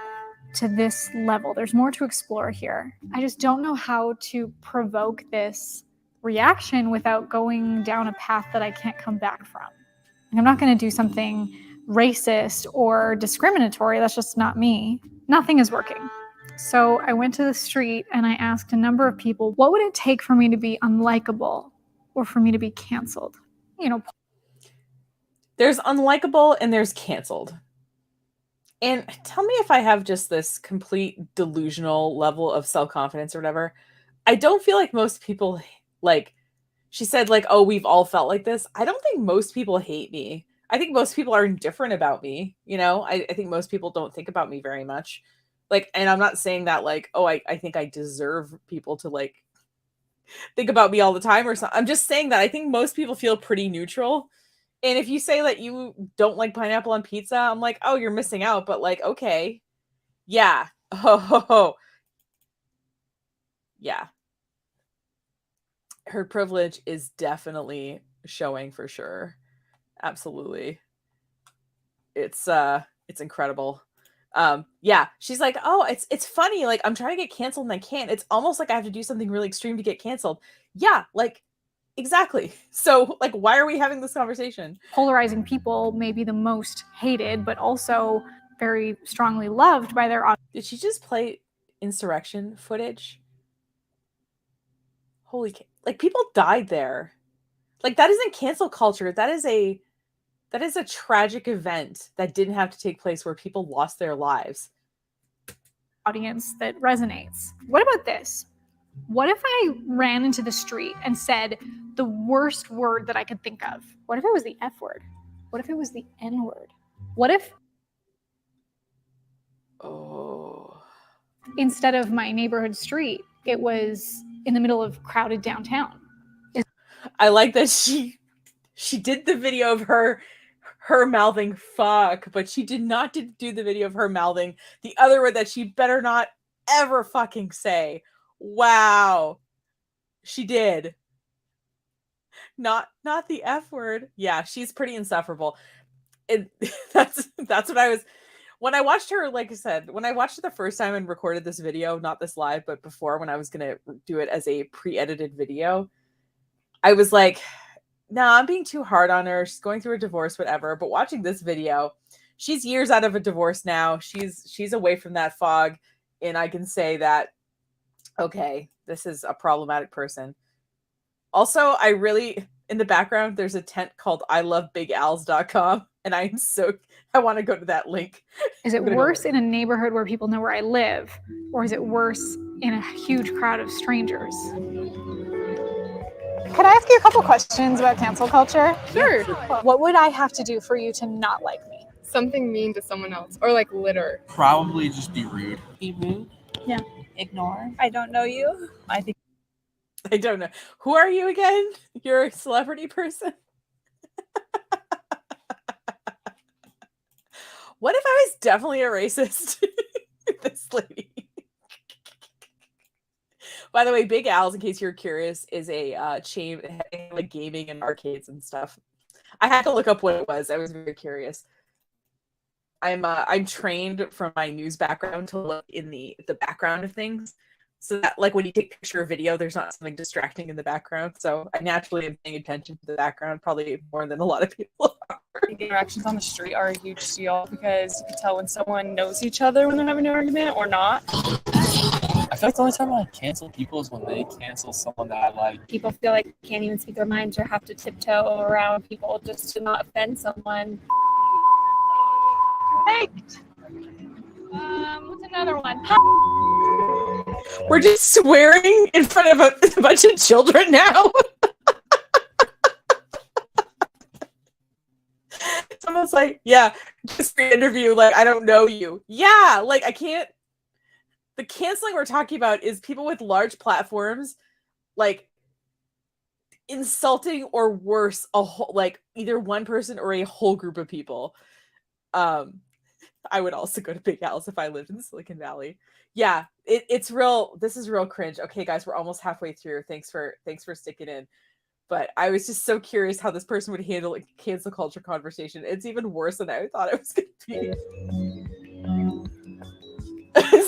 to this level, there's more to explore here. I just don't know how to provoke this reaction without going down a path that I can't come back from. I'm not going to do something racist or discriminatory. That's just not me. Nothing is working. So I went to the street and I asked a number of people, what would it take for me to be unlikable or for me to be canceled? You know, there's unlikable and there's canceled. And tell me if I have just this complete delusional level of self-confidence or whatever. I don't feel like most people, like, she said, like, oh, we've all felt like this. I don't think most people hate me. I think most people are indifferent about me. You know, I think most people don't think about me very much. Like, and I'm not saying that, like, oh, I think I deserve people to, like, think about me all the time or something. I'm just saying that I think most people feel pretty neutral. And if you say that you don't like pineapple on pizza, I'm like, oh, you're missing out. But like, okay. Yeah. Oh. Yeah. Her privilege is definitely showing for sure. Absolutely. It's incredible. Yeah, she's like, oh, it's funny. Like, I'm trying to get canceled and I can't. It's almost like I have to do something really extreme to get canceled. Yeah, like, exactly. So, like, why are we having this conversation? Polarizing people may be the most hated, but also very strongly loved by their audience. Did she just play insurrection footage? Holy, like, people died there. Like, that isn't cancel culture. That is a tragic event that didn't have to take place where people lost their lives. Audience that resonates. What about this? What if I ran into the street and said the worst word that I could think of? What if it was the F word? What if it was the N word? What if instead of my neighborhood street, it was in the middle of crowded downtown? I like that she did the video of her mouthing fuck, but she did not do the video of her mouthing the other word that she better not ever fucking say. Wow. She did. Not the F word. Yeah, she's pretty insufferable. That's what I was when I watched her, like I said, when I watched it the first time and recorded this video, not this live, but before when I was going to do it as a pre-edited video, I was like, nah, I'm being too hard on her. She's going through a divorce, whatever. But watching this video, she's years out of a divorce now. She's away from that fog. And I can say that, okay, this is a problematic person. Also, in the background, there's a tent called ilovebigals.com. And I want to go to that link. Is it worse in a neighborhood where people know where I live? Or is it worse in a huge crowd of strangers? Could I ask you a couple questions about cancel culture? Sure. What would I have to do for you to not like me? Something mean to someone else, or like litter. Probably just be rude. Be rude. Yeah. Ignore. I don't know you. I don't know. Who are you again? You're a celebrity person? What if I was definitely a racist? This lady. By the way, Big Al's, in case you're curious, is a chain like gaming and arcades and stuff. I had to look up what it was. I was very curious. I'm trained from my news background to look in the background of things, so that like when you take picture or video, there's not something distracting in the background. So I naturally am paying attention to the background, probably more than a lot of people are. Interactions on the street are a huge deal because you can tell when someone knows each other when they're having an argument or not. I feel like the only time I cancel people is when they cancel someone that I like. People feel like they can't even speak their minds or have to tiptoe around people just to not offend someone. Perfect. What's another one? We're just swearing in front of a bunch of children now. Someone's like, yeah, just for interview, like, I don't know you. Yeah, like, I can't. The canceling we're talking about is people with large platforms, like, insulting or worse, like, either one person or a whole group of people. I would also go to Big Al's if I lived in Silicon Valley. Yeah, it's real. This is real cringe. Okay, guys, we're almost halfway through. Thanks for sticking in. But I was just so curious how this person would handle a cancel culture conversation. It's even worse than I thought it was going to be.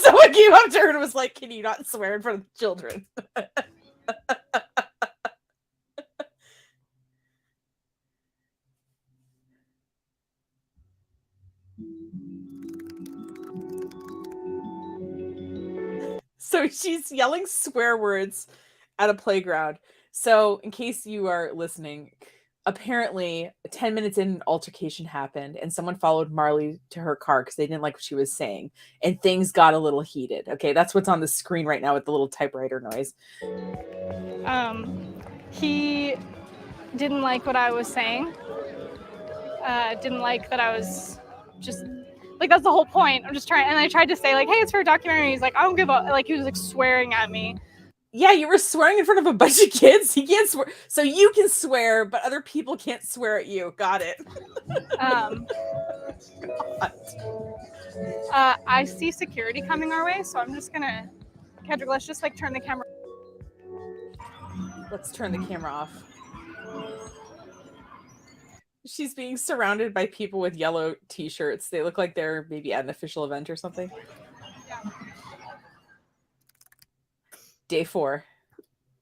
Someone came up to her and was like, "Can you not swear in front of the children?" So she's yelling swear words at a playground. So in case you are listening, apparently 10 minutes in, an altercation happened and someone followed Marley to her car because they didn't like what she was saying. And things got a little heated. Okay, that's what's on the screen right now with the little typewriter noise. He didn't like what I was saying. Didn't like that I was just like, that's the whole point. I'm just trying, and I tried to say like, hey, it's for a documentary. He's like, I don't give a, like, he was like swearing at me. Yeah, you were swearing in front of a bunch of kids. He can't swear, so you can swear, but other people can't swear at you. Got it. I see security coming our way, so I'm just gonna, Kendrick, let's just like turn the camera. Let's turn the camera off. She's being surrounded by people with yellow t-shirts. They look like they're maybe at an official event or something. Day 4.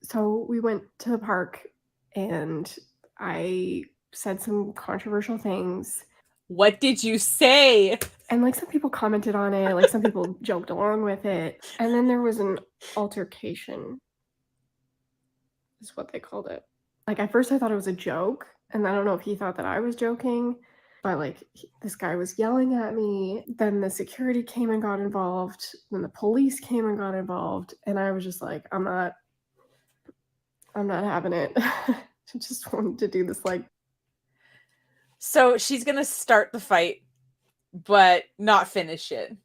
So we went to the park and I said some controversial things. What did you say? And like some people commented on it, like some people joked along with it. And then there was an altercation, is what they called it. Like at first I thought it was a joke. And I don't know if he thought that I was joking, but like this guy was yelling at me. Then the security came and got involved. Then the police came and got involved. And I was just like, I'm not having it. I just wanted to do this like. So she's going to start the fight, but not finish it.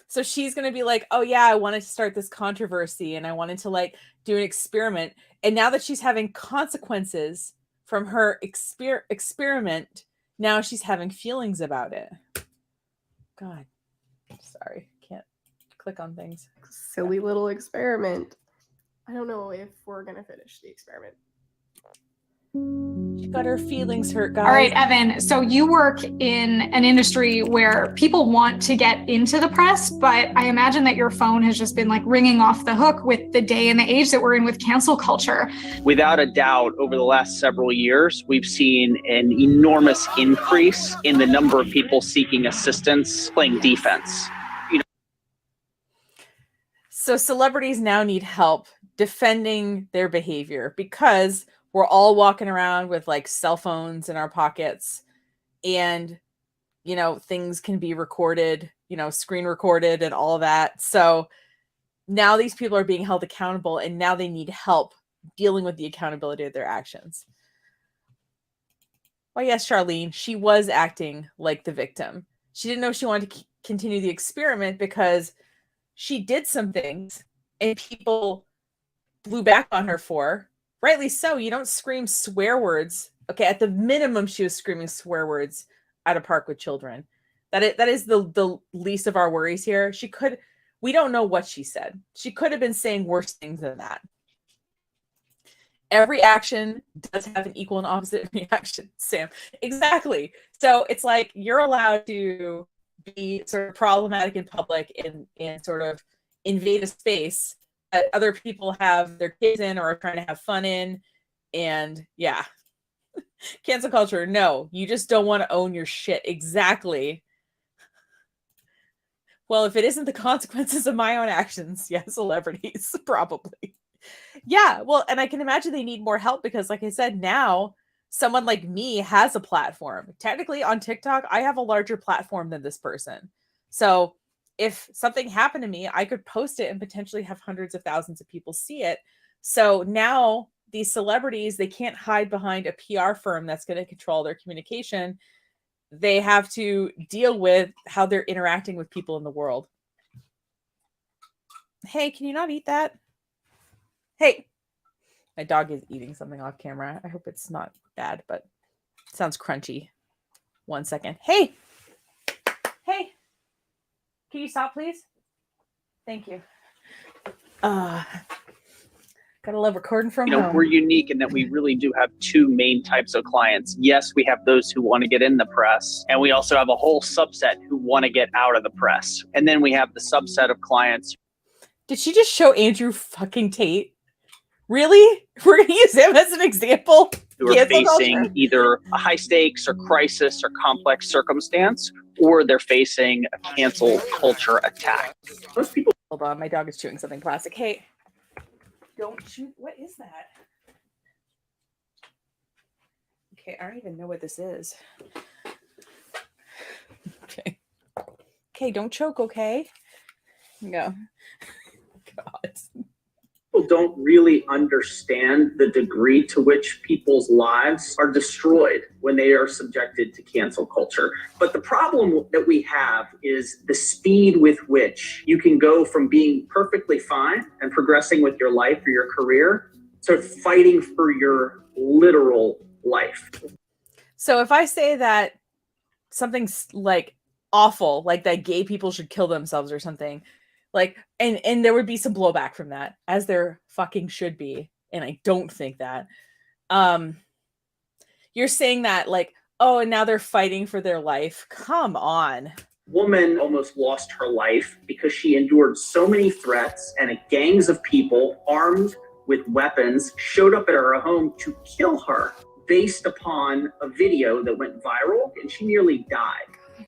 So she's going to be like, oh yeah, I wanted to start this controversy and I wanted to like do an experiment. And now that she's having consequences from her experiment, now she's having feelings about it. God, sorry, can't click on things. Silly little experiment. I don't know if we're gonna finish the experiment. She got her feelings hurt, guys. All right, Evan, so you work in an industry where people want to get into the press, but I imagine that your phone has just been like ringing off the hook with the day and the age that we're in with cancel culture. Without a doubt, over the last several years, we've seen an enormous increase in the number of people seeking assistance, playing defense. So celebrities now need help defending their behavior because we're all walking around with like cell phones in our pockets and, you know, things can be recorded, you know, screen recorded and all of that. So now these people are being held accountable and now they need help dealing with the accountability of their actions. Well, yes, Charlene, she was acting like the victim. She didn't know she wanted to continue the experiment because she did some things and people blew back on her for. Rightly so. You don't scream swear words. Okay, at the minimum, she was screaming swear words at a park with children. That is the least of our worries here. We don't know what she said. She could have been saying worse things than that. Every action does have an equal and opposite reaction, Sam. Exactly. So it's like you're allowed to be sort of problematic in public and sort of invade a space that other people have their kids in or are trying to have fun in. And yeah, cancel culture. No, you just don't want to own your shit. Exactly. Well, if it isn't the consequences of my own actions, yeah, celebrities, probably. Yeah, well, and I can imagine they need more help because, like I said, now someone like me has a platform. Technically on TikTok, I have a larger platform than this person. So if something happened to me, I could post it and potentially have hundreds of thousands of people see it. So now these celebrities, they can't hide behind a PR firm that's going to control their communication. They have to deal with how they're interacting with people in the world. Hey, can you not eat that? Hey, my dog is eating something off camera. I hope it's not bad, but it sounds crunchy. 1 second. Hey, hey. Can you stop, please? Thank you. Gotta love recording from home. We're unique in that we really do have two main types of clients. Yes, we have those who want to get in the press, and we also have a whole subset who want to get out of the press. And then we have the subset of clients. Did she just show Andrew fucking Tate? Really? We're gonna use him as an example? Who are facing either a high stakes or crisis or complex circumstance, or they're facing a cancel culture attack. Most people. Hold on, my dog is chewing something plastic. Hey, don't chew. What is that? Okay, I don't even know what this is. Okay. Okay, don't choke, okay? No. God. People don't really understand the degree to which people's lives are destroyed when they are subjected to cancel culture. But the problem that we have is the speed with which you can go from being perfectly fine and progressing with your life or your career to fighting for your literal life. So if I say that something's like awful, like that gay people should kill themselves or something, like, and there would be some blowback from that, as there fucking should be, and I don't think that. You're saying that like, oh, and now they're fighting for their life. Come on. Woman almost lost her life because she endured so many threats, and gangs of people armed with weapons showed up at her home to kill her based upon a video that went viral, and she nearly died.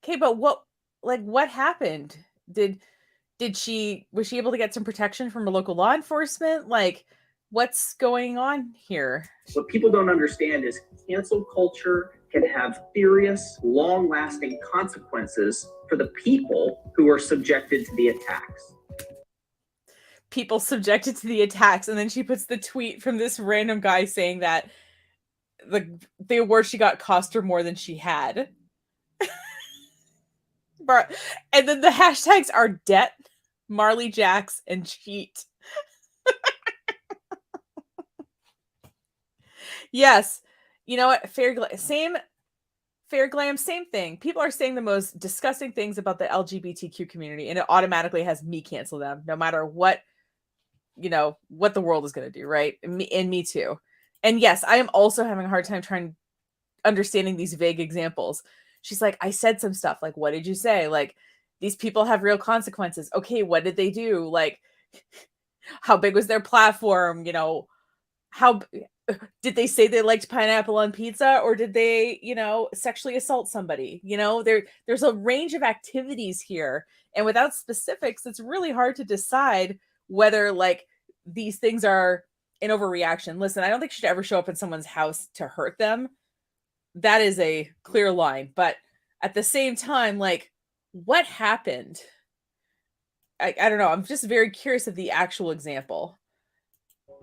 Okay, but what happened? Was she able to get some protection from a local law enforcement? Like, what's going on here? What people don't understand is cancel culture can have serious, long-lasting consequences for the people who are subjected to the attacks. People subjected to the attacks, and then she puts the tweet from this random guy saying that the award she got cost her more than she had. And then the hashtags are debt, Marley Jaxx, and cheat. Yes. You know what? Fair glam, same thing. People are saying the most disgusting things about the LGBTQ community, and it automatically has me cancel them, no matter what, what the world is going to do, right? And me too. And yes, I am also having a hard time understanding these vague examples. She's like, I said some stuff. Like, what did you say? Like, these people have real consequences. Okay, what did they do? Like, how big was their platform? How did they say they liked pineapple on pizza, or did they, sexually assault somebody? There's a range of activities here, and without specifics, it's really hard to decide whether like these things are an overreaction. Listen, I don't think you should ever show up in someone's house to hurt them. That is a clear line. But at the same time, like, what happened? I don't know. I'm just very curious of the actual example.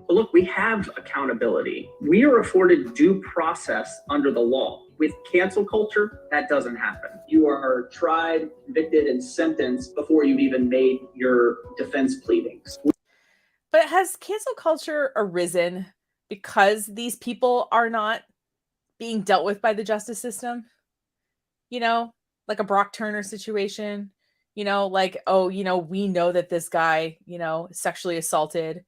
But look, we have accountability. We are afforded due process under the law. With cancel culture, that doesn't happen. You are tried, convicted, and sentenced before you've even made your defense pleadings. But has cancel culture arisen because these people are not being dealt with by the justice system? Like a Brock Turner situation, like, oh, we know that this guy, sexually assaulted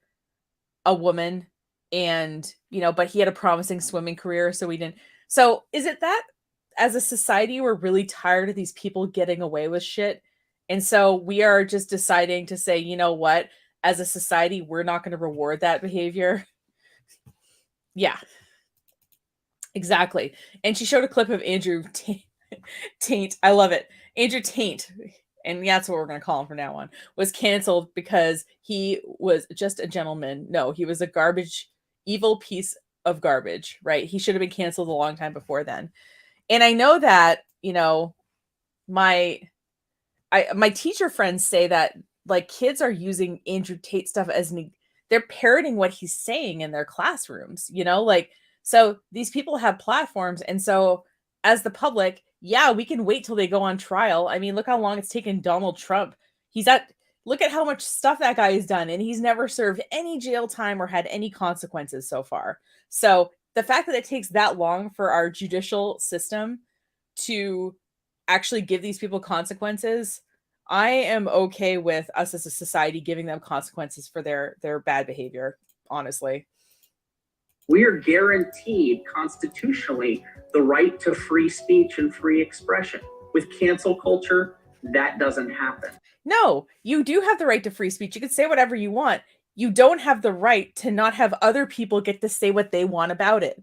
a woman, and, but he had a promising swimming career, so we didn't. So is it that as a society, we're really tired of these people getting away with shit? And so we are just deciding to say, you know what, as a society, we're not going to reward that behavior. Yeah. Exactly. And she showed a clip of Andrew Taint. I love it. Andrew Taint, and that's what we're going to call him from now on, was canceled because he was just a gentleman. No, he was a evil piece of garbage, right? He should have been canceled a long time before then. And I know that, my teacher friends say that like kids are using Andrew Tate stuff as they're parroting what he's saying in their classrooms, like, so these people have platforms. And so as the public, yeah, we can wait till they go on trial. I mean, look how long it's taken Donald Trump. Look at how much stuff that guy has done, and he's never served any jail time or had any consequences so far. So the fact that it takes that long for our judicial system to actually give these people consequences, I am okay with us as a society giving them consequences for their bad behavior, honestly. We are guaranteed constitutionally the right to free speech and free expression. With cancel culture, that doesn't happen. No, you do have the right to free speech. You can say whatever you want. You don't have the right to not have other people get to say what they want about it.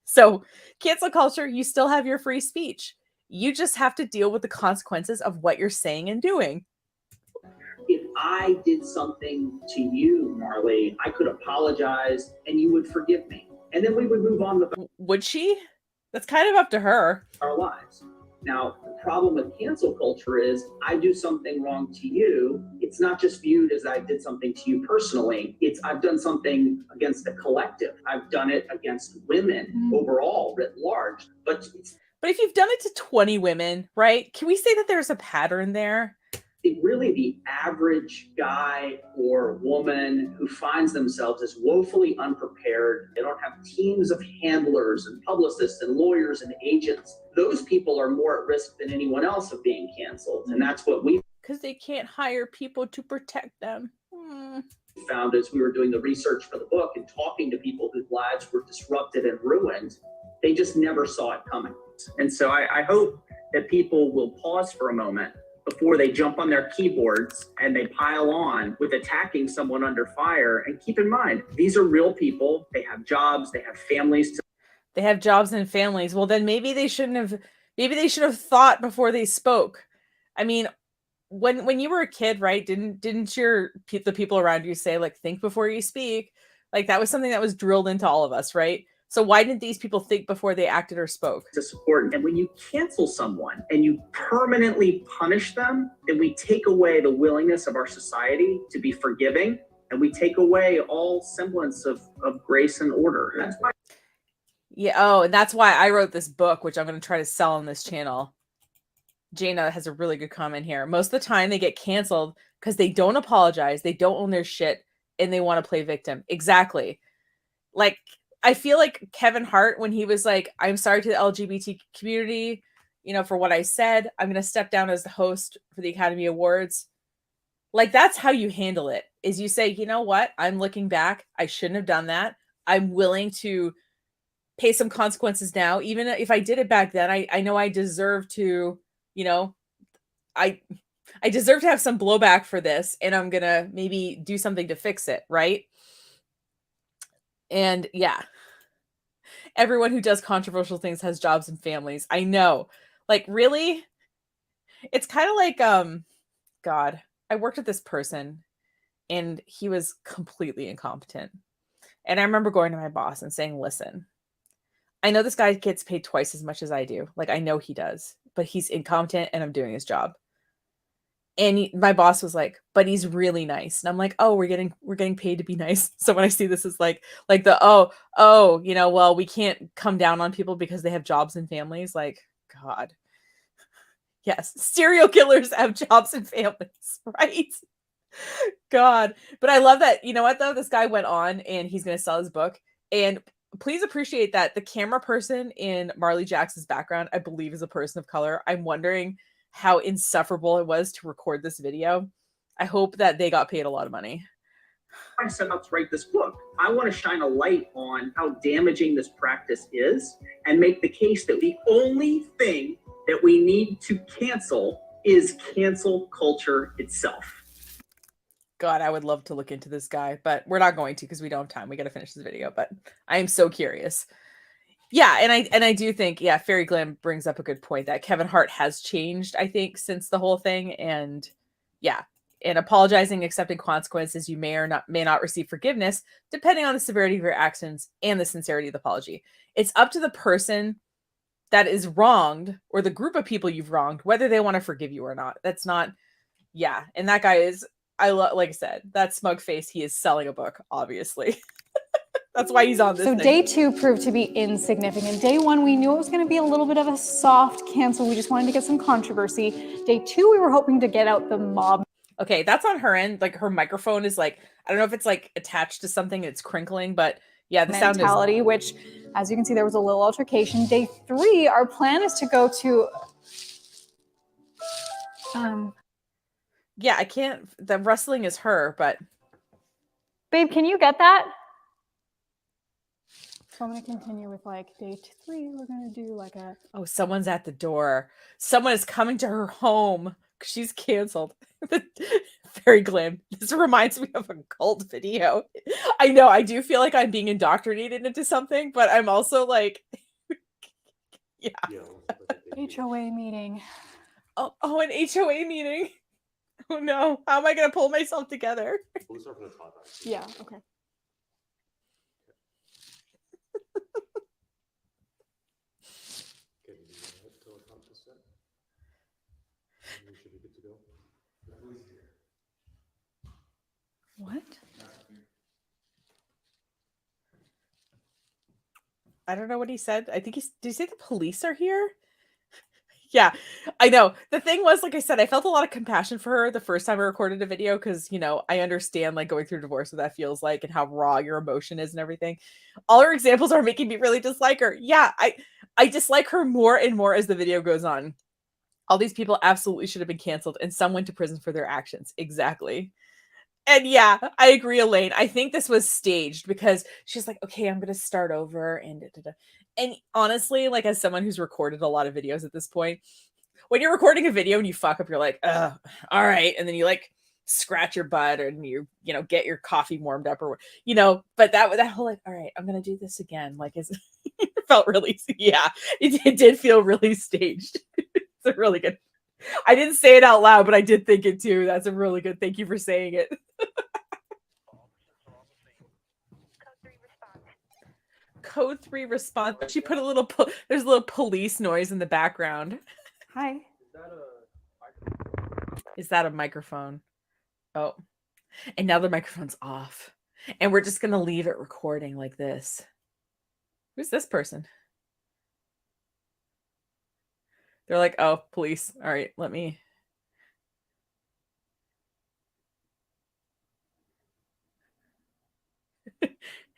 So cancel culture, you still have your free speech. You just have to deal with the consequences of what you're saying and doing. If I did something to you, Marley, I could apologize and you would forgive me. And then we would move on with Would she? That's kind of up to her. Our lives. Now, the problem with cancel culture is I do something wrong to you. It's not just viewed as I did something to you personally. It's I've done something against the collective. I've done it against women overall, writ large. But if you've done it to 20 women, right? Can we say that there's a pattern there? Really the average guy or woman who finds themselves as woefully unprepared. They don't have teams of handlers and publicists and lawyers and agents. Those people are more at risk than anyone else of being canceled. And that's what we because they can't hire people to protect them. Found as we were doing the research for the book and talking to people whose lives were disrupted and ruined. They just never saw it coming. And so I hope that people will pause for a moment before they jump on their keyboards and they pile on with attacking someone under fire. And keep in mind, these are real people. They have jobs, they have families. They have jobs and families. Well, then maybe they should have thought before they spoke. I mean, when you were a kid, right? Didn't the people around you say, like, think before you speak? Like, that was something that was drilled into all of us, right? So why didn't these people think before they acted or spoke? To support. And when you cancel someone and you permanently punish them, then we take away the willingness of our society to be forgiving, and we take away all semblance of grace and order. That's why. Yeah. Oh, and that's why I wrote this book, which I'm going to try to sell on this channel. Jaina has a really good comment here. Most of the time they get canceled because they don't apologize, they don't own their shit, and they want to play victim. Exactly. Like, I feel like Kevin Hart, when he was like, I'm sorry to the LGBT community, for what I said, I'm going to step down as the host for the Academy Awards. Like, that's how you handle it, is you say, you know what? I'm looking back. I shouldn't have done that. I'm willing to pay some consequences now. Even if I did it back then, I know I deserve to, I deserve to have some blowback for this, and I'm going to maybe do something to fix it. Right. And yeah, everyone who does controversial things has jobs and families. I know. Like, really? It's kind of like, God, I worked with this person and he was completely incompetent. And I remember going to my boss and saying, listen, I know this guy gets paid twice as much as I do. Like, I know he does, but he's incompetent and I'm doing his job. And my boss was like, but he's really nice. And I'm like, oh, we're getting paid to be nice. So when I see this is like the, well, we can't come down on people because they have jobs and families. Like, God. Yes. Serial killers have jobs and families, right? God. But I love that. You know what, though? This guy went on and he's going to sell his book. And please appreciate that the camera person in Marley Jaxx's background, I believe, is a person of color. I'm wondering how insufferable it was to record this video. I hope that they got paid a lot of money. I set out to write this book. I want to shine a light on how damaging this practice is and make the case that the only thing that we need to cancel is cancel culture itself. God, I would love to look into this guy, but we're not going to because we don't have time. We got to finish this video, but I am so curious. Yeah, and I do think, yeah, Fairy Glam brings up a good point that Kevin Hart has changed, I think, since the whole thing. And yeah, in apologizing, accepting consequences, you may not receive forgiveness, depending on the severity of your actions and the sincerity of the apology. It's up to the person that is wronged or the group of people you've wronged, whether they want to forgive you or not. That's not, yeah. And that guy is, like I said, that smug face, he is selling a book, obviously. That's why he's on this So thing. day 2 proved to be insignificant. Day 1, we knew it was going to be a little bit of a soft cancel. We just wanted to get some controversy. Day 2, we were hoping to get out the mob. Okay, that's on her end. Like, her microphone is like, I don't know if it's like attached to something, it's crinkling, but yeah, the mentality, sound is... which, as you can see, there was a little altercation. Day 3, our plan is to go to... Yeah, I can't... The rustling is her, but... Babe, can you get that? So I'm going to continue with like day 3. We're going to do like a... Oh, someone's at the door. Someone is coming to her home. She's canceled. Very glam. This reminds me of a cult video. I know, I do feel like I'm being indoctrinated into something, but I'm also like... yeah. HOA meeting. Oh, an HOA meeting. Oh no. How am I going to pull myself together? We'll start from the top, actually. Yeah, okay. Okay, you do that till it comes to set. And we should be good to go. What? I don't know what he said. I think did he say the police are here? Yeah, I know. The thing was, like I said, I felt a lot of compassion for her the first time I recorded a video because, you know, I understand like going through divorce, what that feels like and how raw your emotion is and everything. All her examples are making me really dislike her. Yeah, I dislike her more and more as the video goes on. All these people absolutely should have been canceled and some went to prison for their actions. Exactly. And yeah, I agree, Elaine. I think this was staged because she's like, okay, I'm going to start over. And honestly, like as someone who's recorded a lot of videos at this point, when you're recording a video and you fuck up, you're like, all right. And then you like scratch your butt and you know, get your coffee warmed up or, you know, but that whole like, all right, I'm going to do this again. Like it felt really, yeah, it did feel really staged. It's a really good. I didn't say it out loud, but I did think it too. That's a really good. Thank you for saying it. Code 3 response. She put a little. There's a little police noise in the background. Hi. Is that a microphone? Oh, and now the microphone's off, and we're just gonna leave it recording like this. Who's this person? They're like, oh, police. All right, let me.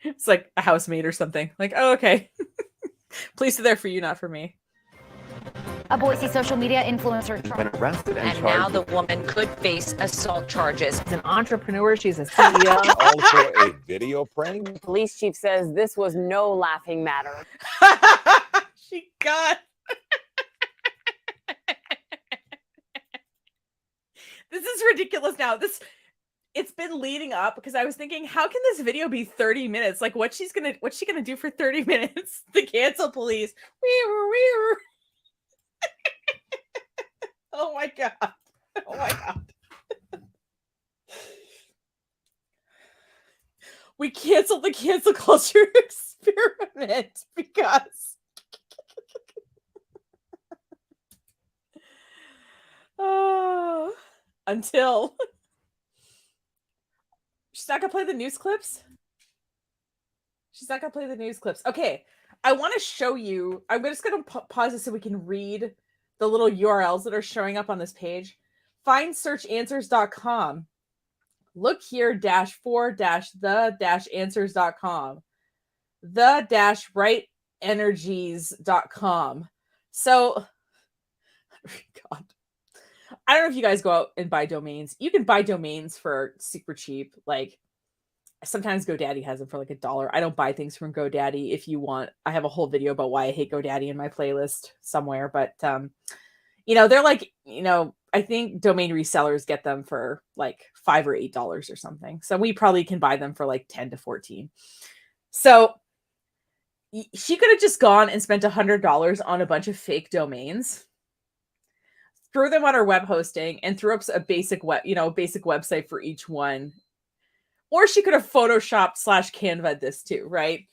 It's like a housemaid or something. Like, oh, okay. Police are there for you, not for me. A Boise social media influencer been arrested And now the woman could face assault charges. She's an entrepreneur. She's a CEO. Also a video prank. Police chief says this was no laughing matter. She got. This is ridiculous now. It's been leading up because I was thinking, how can this video be 30 minutes? Like what's she gonna do for 30 minutes? The cancel police. Oh my god. Oh my god. We canceled the cancel culture experiment because until she's not gonna play the news clips. She's not gonna play the news clips. Okay, I want to show you. I'm just gonna pause this so we can read the little URLs that are showing up on this page. Findsearchanswers.com. Look here, -for-the-answers.com. The-rightenergies.com. So, God. I don't know if you guys go out and buy domains. You can buy domains for super cheap. Like sometimes GoDaddy has them for like $1. I don't buy things from GoDaddy. If you want, I have a whole video about why I hate GoDaddy in my playlist somewhere. But you know, they're like, you know, I think domain resellers get them for like $5 or $8 or something. So we probably can buy them for like 10 to 14. So she could have just gone and spent $100 on a bunch of fake domains, threw them on our web hosting, and threw up a basic website for each one. Or she could have Photoshopped / Canva this too, right?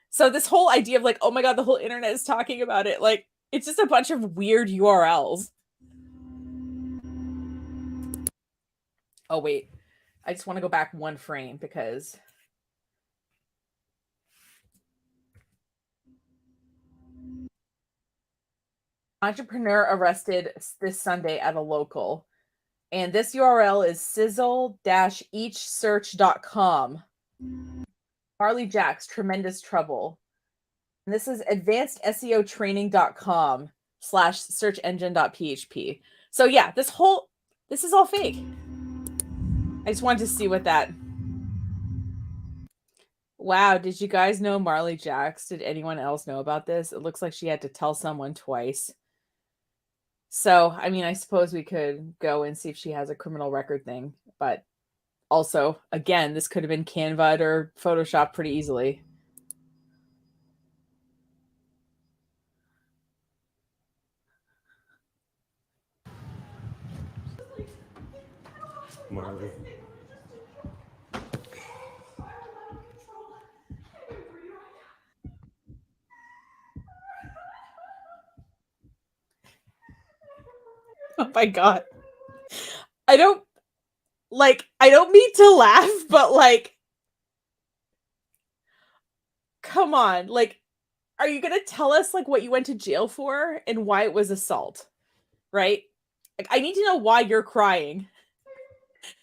So this whole idea of like, oh my god, the whole internet is talking about it. Like, it's just a bunch of weird URLs. Oh wait, I just want to go back one frame because entrepreneur arrested this Sunday at a local. And this URL is sizzle-eachsearch.com. Marley Jaxx, tremendous trouble. And this is advancedseotraining.com /searchengine.php. So yeah, this is all fake. I just wanted to see what that. Wow, did you guys know Marley Jaxx? Did anyone else know about this? It looks like she had to tell someone twice. So, I mean, I suppose we could go and see if she has a criminal record thing. But also, again, this could have been Canva or Photoshop pretty easily. Marley. Oh my God. I don't mean to laugh, but like, come on. Like, are you going to tell us like what you went to jail for and why it was assault? Right? Like, I need to know why you're crying.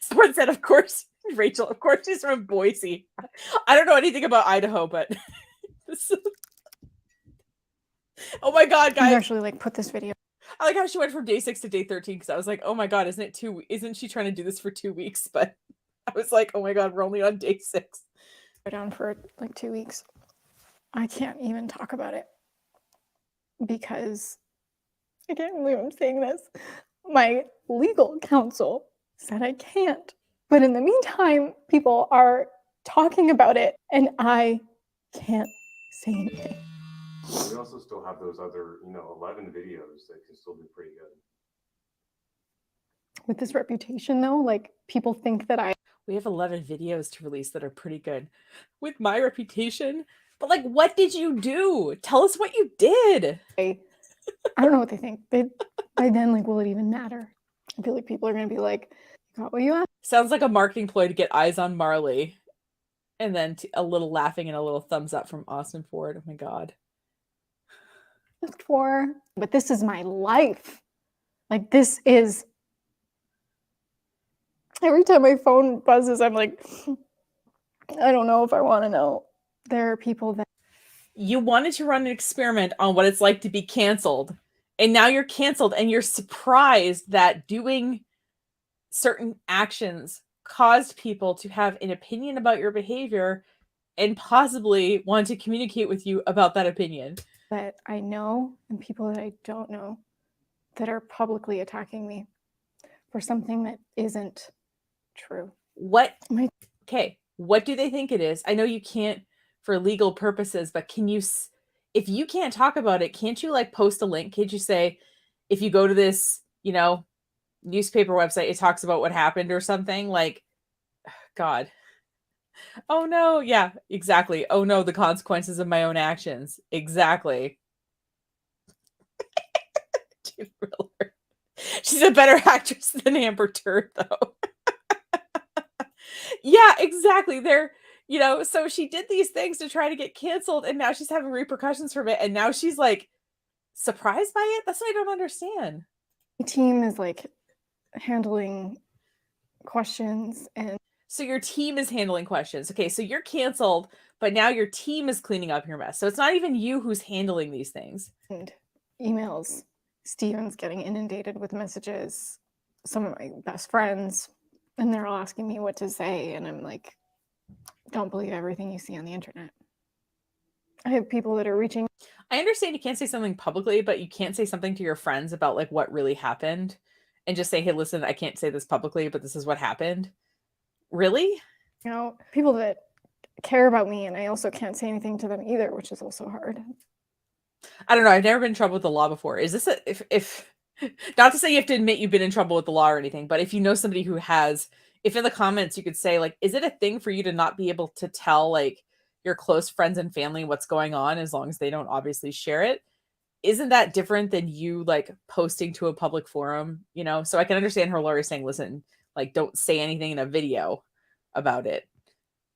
Someone said, of course, Rachel, of course she's from Boise. I don't know anything about Idaho, but oh my God, guys. I actually like put this video. I like how she went from day 6 to day 13 because I was like, oh my God, isn't she trying to do this for 2 weeks? But I was like, oh my God, we're only on day 6. Down for like 2 weeks. I can't even talk about it because I can't believe I'm saying this. My legal counsel said I can't. But in the meantime, people are talking about it and I can't say anything. We also still have those other, 11 videos that can still be pretty good. With this reputation though, like people think that we have 11 videos to release that are pretty good with my reputation. But like, what did you do? Tell us what you did. I don't know what they think. By then, like, will it even matter? I feel like people are going to be like, you got what you asked. Sounds like a marketing ploy to get eyes on Marley. And then a little laughing and a little thumbs up from Austin Ford. Oh my God. For, but this is my life. Like, this is, every time my phone buzzes, I'm like, I don't know if I want to know. There are people that you wanted to run an experiment on what it's like to be canceled, and now you're canceled and you're surprised that doing certain actions caused people to have an opinion about your behavior and possibly want to communicate with you about that opinion. That I know and people that I don't know that are publicly attacking me for something that isn't true. Okay, what do they think it is? I know you can't for legal purposes, but can you, if you can't talk about it, can't you like post a link? Can't you say, if you go to this, newspaper website, it talks about what happened or something? Like, God. Oh no, yeah, exactly. Oh no, the consequences of my own actions. Exactly. She's a better actress than Amber Turd, though. Yeah, exactly. So she did these things to try to get canceled, and now she's having repercussions from it, and now she's like surprised by it. That's what I don't understand. My team is like handling questions, and so your team is handling questions. Okay, so you're canceled, but now your team is cleaning up your mess. So it's not even you who's handling these things. And emails. Steven's getting inundated with messages. Some of my best friends, and they're all asking me what to say, and I'm like, don't believe everything you see on the internet. I have people that are reaching. I understand you can't say something publicly, but you can't say something to your friends about like what really happened and just say, hey, listen, I can't say this publicly, but this is what happened. Really? People that care about me, and I also can't say anything to them either, which is also hard. I don't know. I've never been in trouble with the law before. Is this if not to say you have to admit you've been in trouble with the law or anything, but if you know somebody who has, if in the comments you could say like, is it a thing for you to not be able to tell like your close friends and family what's going on as long as they don't obviously share it? Isn't that different than you like posting to a public forum, So I can understand her lawyer saying, listen, like don't say anything in a video about it.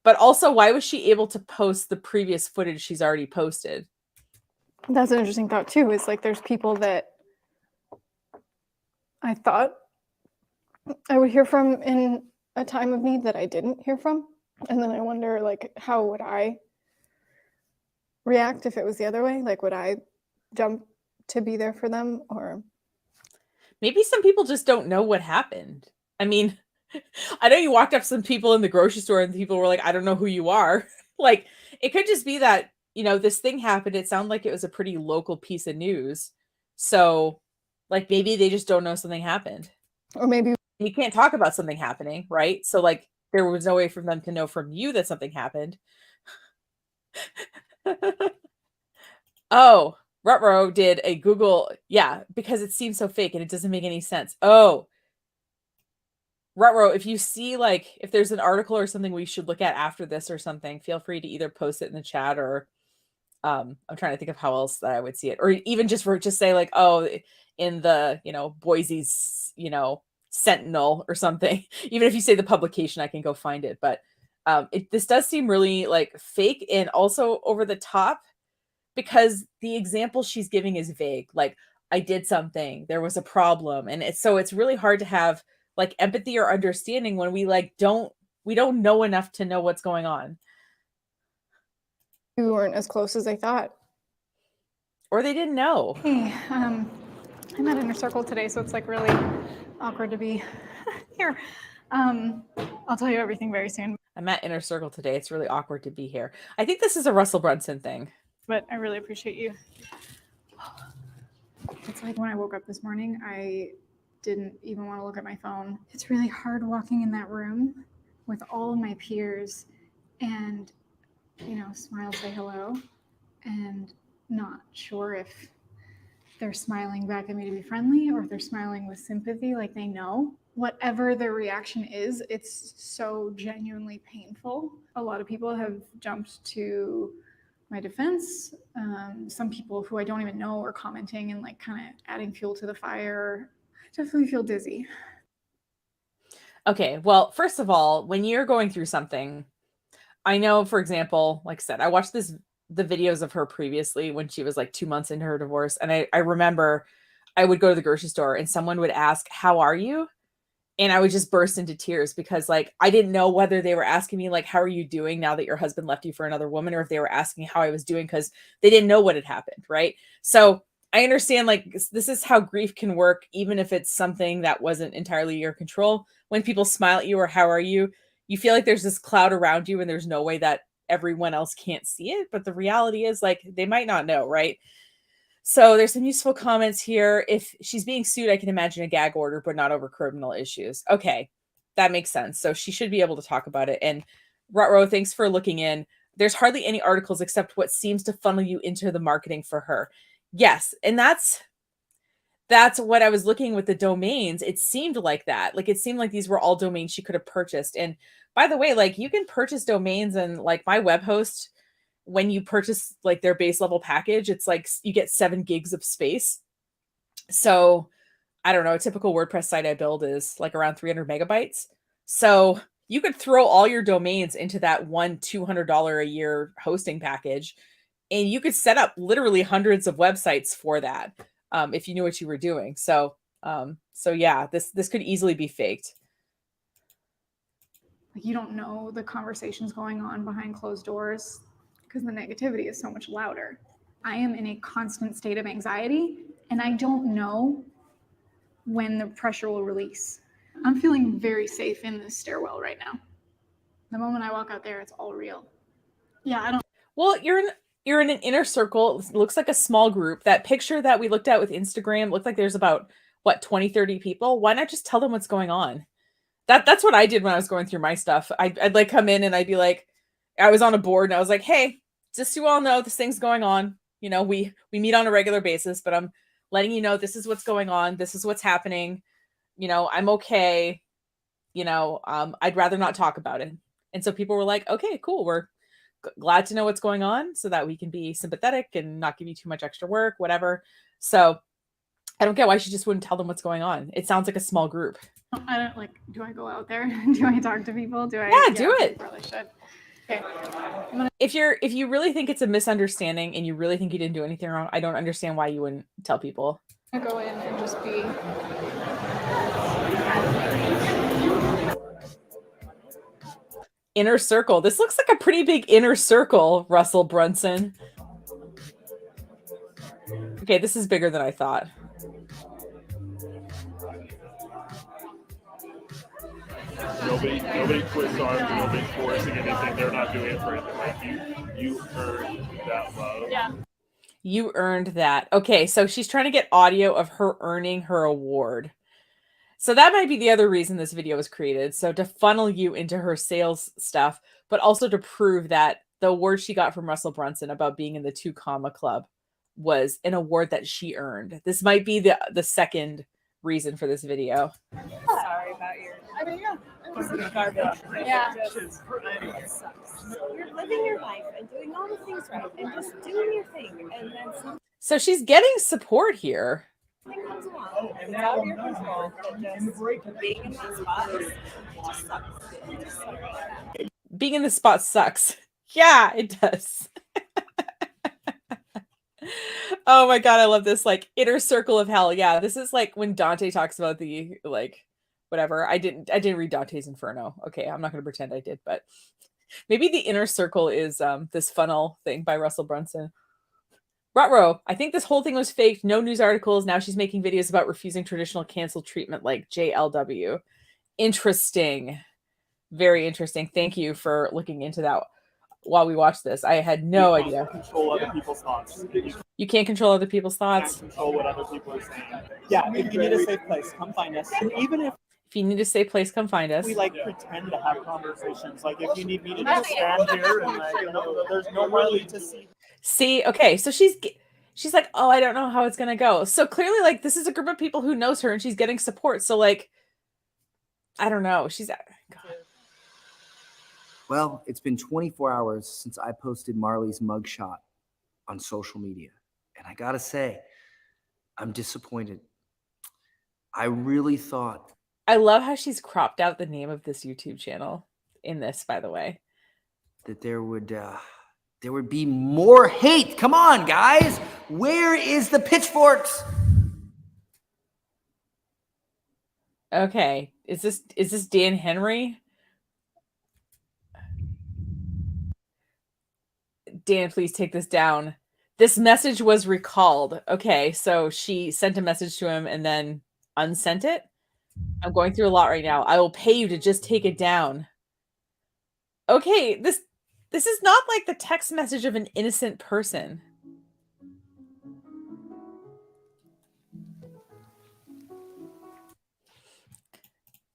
But also, why was she able to post the previous footage she's already posted? That's an interesting thought too, is like there's people that I thought I would hear from in a time of need that I didn't hear from. And then I wonder, like, how would I react if it was the other way? Like, would I jump to be there for them? Or maybe some people just don't know what happened. I mean, I know you walked up to some people in the grocery store and people were like, I don't know who you are. Like, it could just be that, this thing happened. It sounded like it was a pretty local piece of news. So, like, maybe they just don't know something happened. Or maybe you can't talk about something happening, right? So, like, there was no way for them to know from you that something happened. Oh, Rutro did a Google, yeah, because it seems so fake and it doesn't make any sense. Oh, Rutro, if you see like if there's an article or something we should look at after this or something, feel free to either post it in the chat or I'm trying to think of how else that I would see it, or even just say like, oh, in the Boise's Sentinel or something. Even if you say the publication, I can go find it. But this does seem really like fake and also over the top, because the example she's giving is vague. Like, I did something, there was a problem, and it's really hard to have like empathy or understanding when we don't know enough to know what's going on. You weren't as close as I thought. Or they didn't know. Hey, I'm at Inner Circle today, so it's like really awkward to be here. I'll tell you everything very soon. I'm at Inner Circle today. It's really awkward to be here. I think this is a Russell Brunson thing. But I really appreciate you. It's like when I woke up this morning, I didn't even want to look at my phone. It's really hard walking in that room with all of my peers and smile, say hello, and not sure if they're smiling back at me to be friendly or if they're smiling with sympathy, like they know. Whatever their reaction is, it's so genuinely painful. A lot of people have jumped to my defense. Some people who I don't even know are commenting and like kind of adding fuel to the fire. I definitely feel dizzy. Okay, well, first of all, when you're going through something, I know, for example, like I said, I watched the videos of her previously when she was like 2 months into her divorce. And I remember I would go to the grocery store and someone would ask, how are you? And I would just burst into tears because like, I didn't know whether they were asking me like, how are you doing now that your husband left you for another woman? Or if they were asking how I was doing because they didn't know what had happened. Right. So I understand like this is how grief can work, even if it's something that wasn't entirely your control. When people smile at you or how are you, you feel like there's this cloud around you and there's no way that everyone else can't see it. But the reality is like, they might not know. Right. So there's some useful comments here. If she's being sued, I can imagine a gag order, but not over criminal issues. Okay. That makes sense. So she should be able to talk about it. And Rutro, thanks for looking in. There's hardly any articles except what seems to funnel you into the marketing for her. Yes. And that's what I was looking with the domains. It seemed like that. Like, it seemed like these were all domains she could have purchased. And by the way, like, you can purchase domains, and like my web host, when you purchase like their base level package, it's like you get 7 gigs of space. So I don't know, a typical WordPress site I build is like around 300 megabytes. So you could throw all your domains into that one $200 a year hosting package, and you could set up literally hundreds of websites for that. If you knew what you were doing. So yeah, this could easily be faked. Like, you don't know the conversations going on behind closed doors because the negativity is so much louder. I am in a constant state of anxiety, and I don't know when the pressure will release. I'm feeling very safe in this stairwell right now. The moment I walk out there, it's all real. Yeah, I don't. Well, you're in an inner circle. It looks like a small group. That picture that we looked at with Instagram looked like there's about, 20, 30 people. Why not just tell them what's going on? That's what I did when I was going through my stuff. I'd like come in and I'd be like, I was on a board and I was like, hey, just so you all know, this thing's going on. We meet on a regular basis, but I'm letting you know this is what's going on. This is what's happening. I'm okay. I'd rather not talk about it. And so people were like, okay, cool. We're glad to know what's going on so that we can be sympathetic and not give you too much extra work, whatever. So I don't get why she just wouldn't tell them what's going on. It sounds like a small group. I don't like, do I go out there? Do I talk to people? Do I? Yeah, do it. I probably should. Okay. If you really think it's a misunderstanding and you really think you didn't do anything wrong, I don't understand why you wouldn't tell people. I go in and just be. Inner circle. This looks like a pretty big inner circle, Russell Brunson. Okay, this is bigger than I thought. Nobody twists arms, nobody's forcing anything. They're not doing it for anything. Like you earned that love. Yeah. You earned that. Okay, so she's trying to get audio of her earning her award. So that might be the other reason this video was created. So to funnel you into her sales stuff, but also to prove that the award she got from Russell Brunson about being in the 2 Comma Club was an award that she earned. This might be the second reason for this video. Sorry about your I mean, yeah. Yeah. You're living your life and doing all the things right and just doing your thing, and then something So she's getting support here. comes along. It's out of your control, but just being in that spot just sucks. It just sucks. Being in the spot sucks. Yeah, it does. Oh my god, I love this like inner circle of hell. Yeah, this is like when Dante talks about the like whatever. I didn't read Dante's Inferno. Okay, I'm not going to pretend I did, but maybe the inner circle is this funnel thing by Russell Brunson. Rutro, I think this whole thing was faked. No news articles. Now she's making videos about refusing traditional cancel treatment like JLW. Interesting. Very interesting. Thank you for looking into that while we watched this. I had no idea. Control other people's thoughts. You can't control other people's thoughts. Can't control what other people are saying. Yeah, if you need a safe place, come find us. And even if you need a safe place, come find us. we like pretend to have conversations, like if you need me to just stand here and like, there's no Marley to see. See, okay, so she's like, oh, I don't know how it's gonna go. So clearly, like, this is a group of people who knows her, and she's getting support. So like, I don't know. She's God. Well, it's been 24 hours since I posted Marley's mugshot on social media. And I gotta say, I'm disappointed. I really thought. I love how she's cropped out the name of this YouTube channel in this, by the way. That there would be more hate. Come on, guys. Where is the pitchforks? Okay. Is this Dan Henry? Dan, please take this down. This message was recalled. Okay, so she sent a message to him and then unsent it. I'm going through a lot right now. I will pay you to just take it down. Okay, this is not like the text message of an innocent person.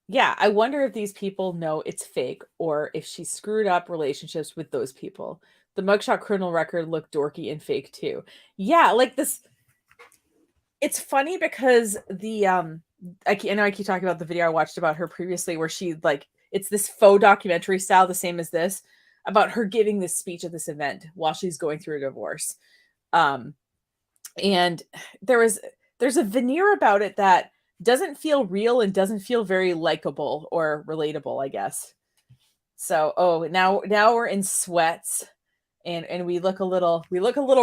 Yeah, I wonder if these people know it's fake or if she screwed up relationships with those people. The mugshot criminal record looked dorky and fake too. Yeah, like this. It's funny because the I know I keep talking about the video I watched about her previously where she like it's this faux documentary style, the same as this, about her giving this speech at this event while she's going through a divorce. And there's a veneer about it that doesn't feel real and doesn't feel very likable or relatable, I guess. So, now we're in sweats and we look a little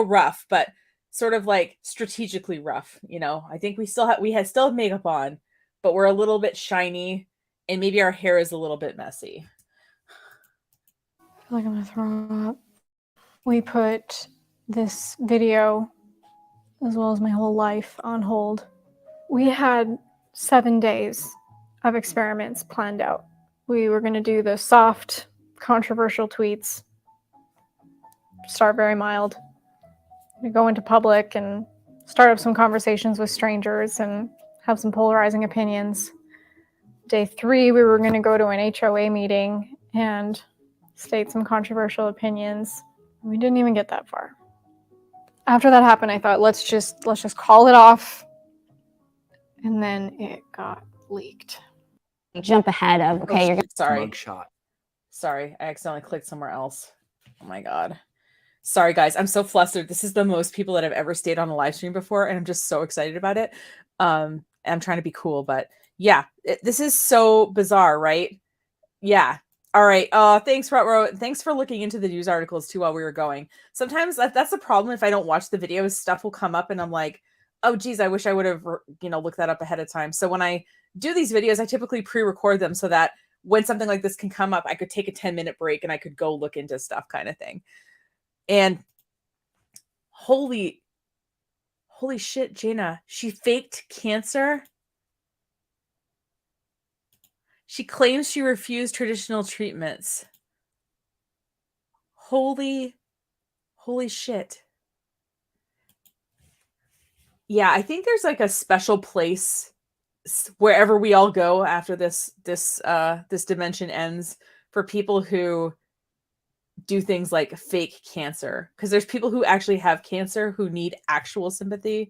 rough, but sort of like strategically rough, you know. I think we still have makeup on, but we're a little bit shiny and maybe our hair is a little bit messy. I feel like I'm gonna throw up. We put this video, as well as my whole life, on hold. We had 7 days of experiments planned out. We were gonna do the soft, controversial tweets, start very mild. We go into public and start up some conversations with strangers and have some polarizing opinions. Day 3, we were going to go to an HOA meeting and state some controversial opinions. We didn't even get that far. After that happened, I thought, let's just call it off. And then it got leaked. Jump ahead of, okay, you're sorry. Mugshot. Sorry, I accidentally clicked somewhere else. Oh my God. Sorry, guys. I'm so flustered. This is the most people that I've ever stayed on a live stream before, and I'm just so excited about it. I'm trying to be cool, but yeah, this is so bizarre, right? Yeah. All right. Thanks, Rutro. Thanks for looking into the news articles too while we were going. Sometimes that's the problem. If I don't watch the videos, stuff will come up, and I'm like, oh, geez, I wish I would have, looked that up ahead of time. So when I do these videos, I typically pre-record them so that when something like this can come up, I could take a 10-minute break and I could go look into stuff, kind of thing. And holy shit, Jaina, she faked cancer. She claims she refused traditional treatments. Holy shit. Yeah, I think there's like a special place wherever we all go after this dimension ends for people who do things like fake cancer, because there's people who actually have cancer who need actual sympathy.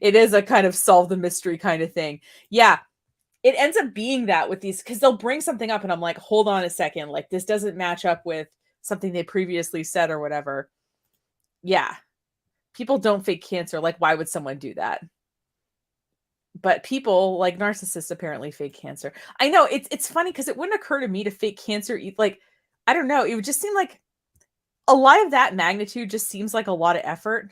It is a kind of solve the mystery kind of thing. Yeah, it ends up being that with these, because they'll bring something up and I'm like, hold on a second, like this doesn't match up with something they previously said or whatever. Yeah, people don't fake cancer. Like, why would someone do that? But people like narcissists apparently fake cancer. I know it's funny because it wouldn't occur to me to fake cancer. Like, I don't know. It would just seem like a lie of that magnitude just seems like a lot of effort.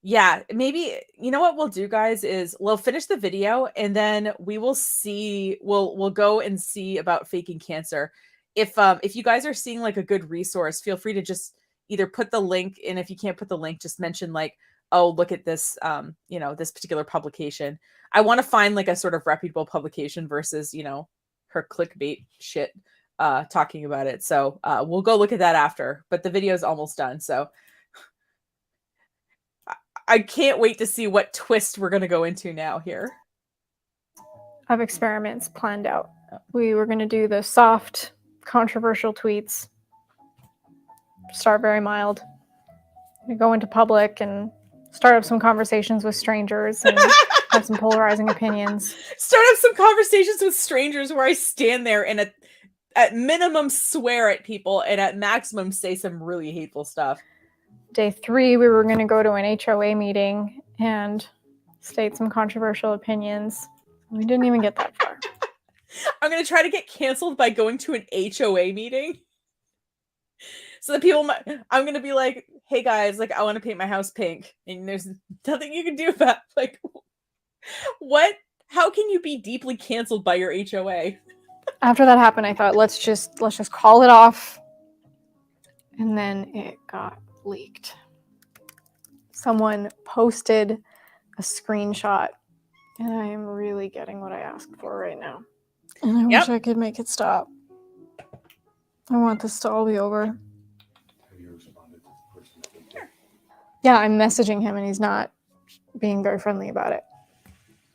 Yeah, maybe, you know what we'll do, guys, is we'll finish the video and then we will see, we'll go and see about faking cancer. If you guys are seeing like a good resource, feel free to just either put the link, and if you can't put the link, just mention like, oh, look at this, you know, this particular publication. I want to find like a sort of reputable publication versus, you know, her clickbait shit talking about it. So we'll go look at that after, but the video is almost done. So I can't wait to see what twist we're going to go into now here. I have experiments planned out. We were going to do the soft, controversial tweets. Start very mild. We go into public and start up some conversations with strangers and have some polarizing opinions. Start up some conversations with strangers where I stand there and at minimum swear at people and at maximum say some really hateful stuff. Day 3, we were going to go to an HOA meeting and state some controversial opinions. We didn't even get that far. I'm going to try to get canceled by going to an HOA meeting. So that people might, I'm going to be like, hey guys, like I want to paint my house pink. And there's nothing you can do about it. Like, what? How can you be deeply canceled by your HOA? After that happened, I thought, let's just call it off. And then it got leaked. Someone posted a screenshot, and I am really getting what I asked for right now. And I wish I could make it stop. I want this to all be over. Have you responded to the person that did that? Yeah, I'm messaging him, and he's not being very friendly about it.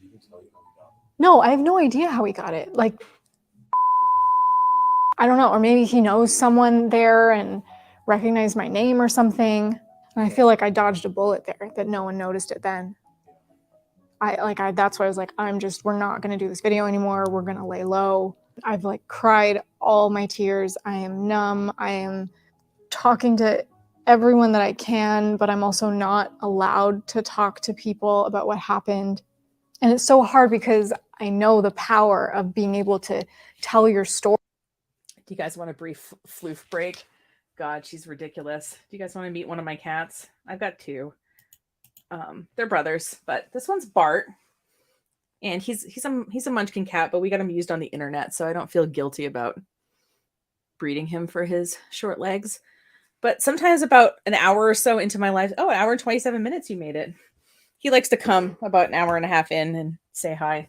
He can tell you how he got it. No, I have no idea how he got it. Like, I don't know, or maybe he knows someone there and recognized my name or something. And I feel like I dodged a bullet there, that no one noticed it then. That's why I was like, we're not going to do this video anymore. We're going to lay low. I've like cried all my tears. I am numb. I am talking to everyone that I can, but I'm also not allowed to talk to people about what happened. And it's so hard because I know the power of being able to tell your story. Do you guys want a brief floof break? God, she's ridiculous. Do you guys want to meet one of my cats? I've got 2. They're brothers, but this one's Bart. And he's a munchkin cat, but we got him used on the internet, so I don't feel guilty about breeding him for his short legs. But sometimes about an hour or so into my life, an hour and 27 minutes you made it. He likes to come about an hour and a half in and say hi.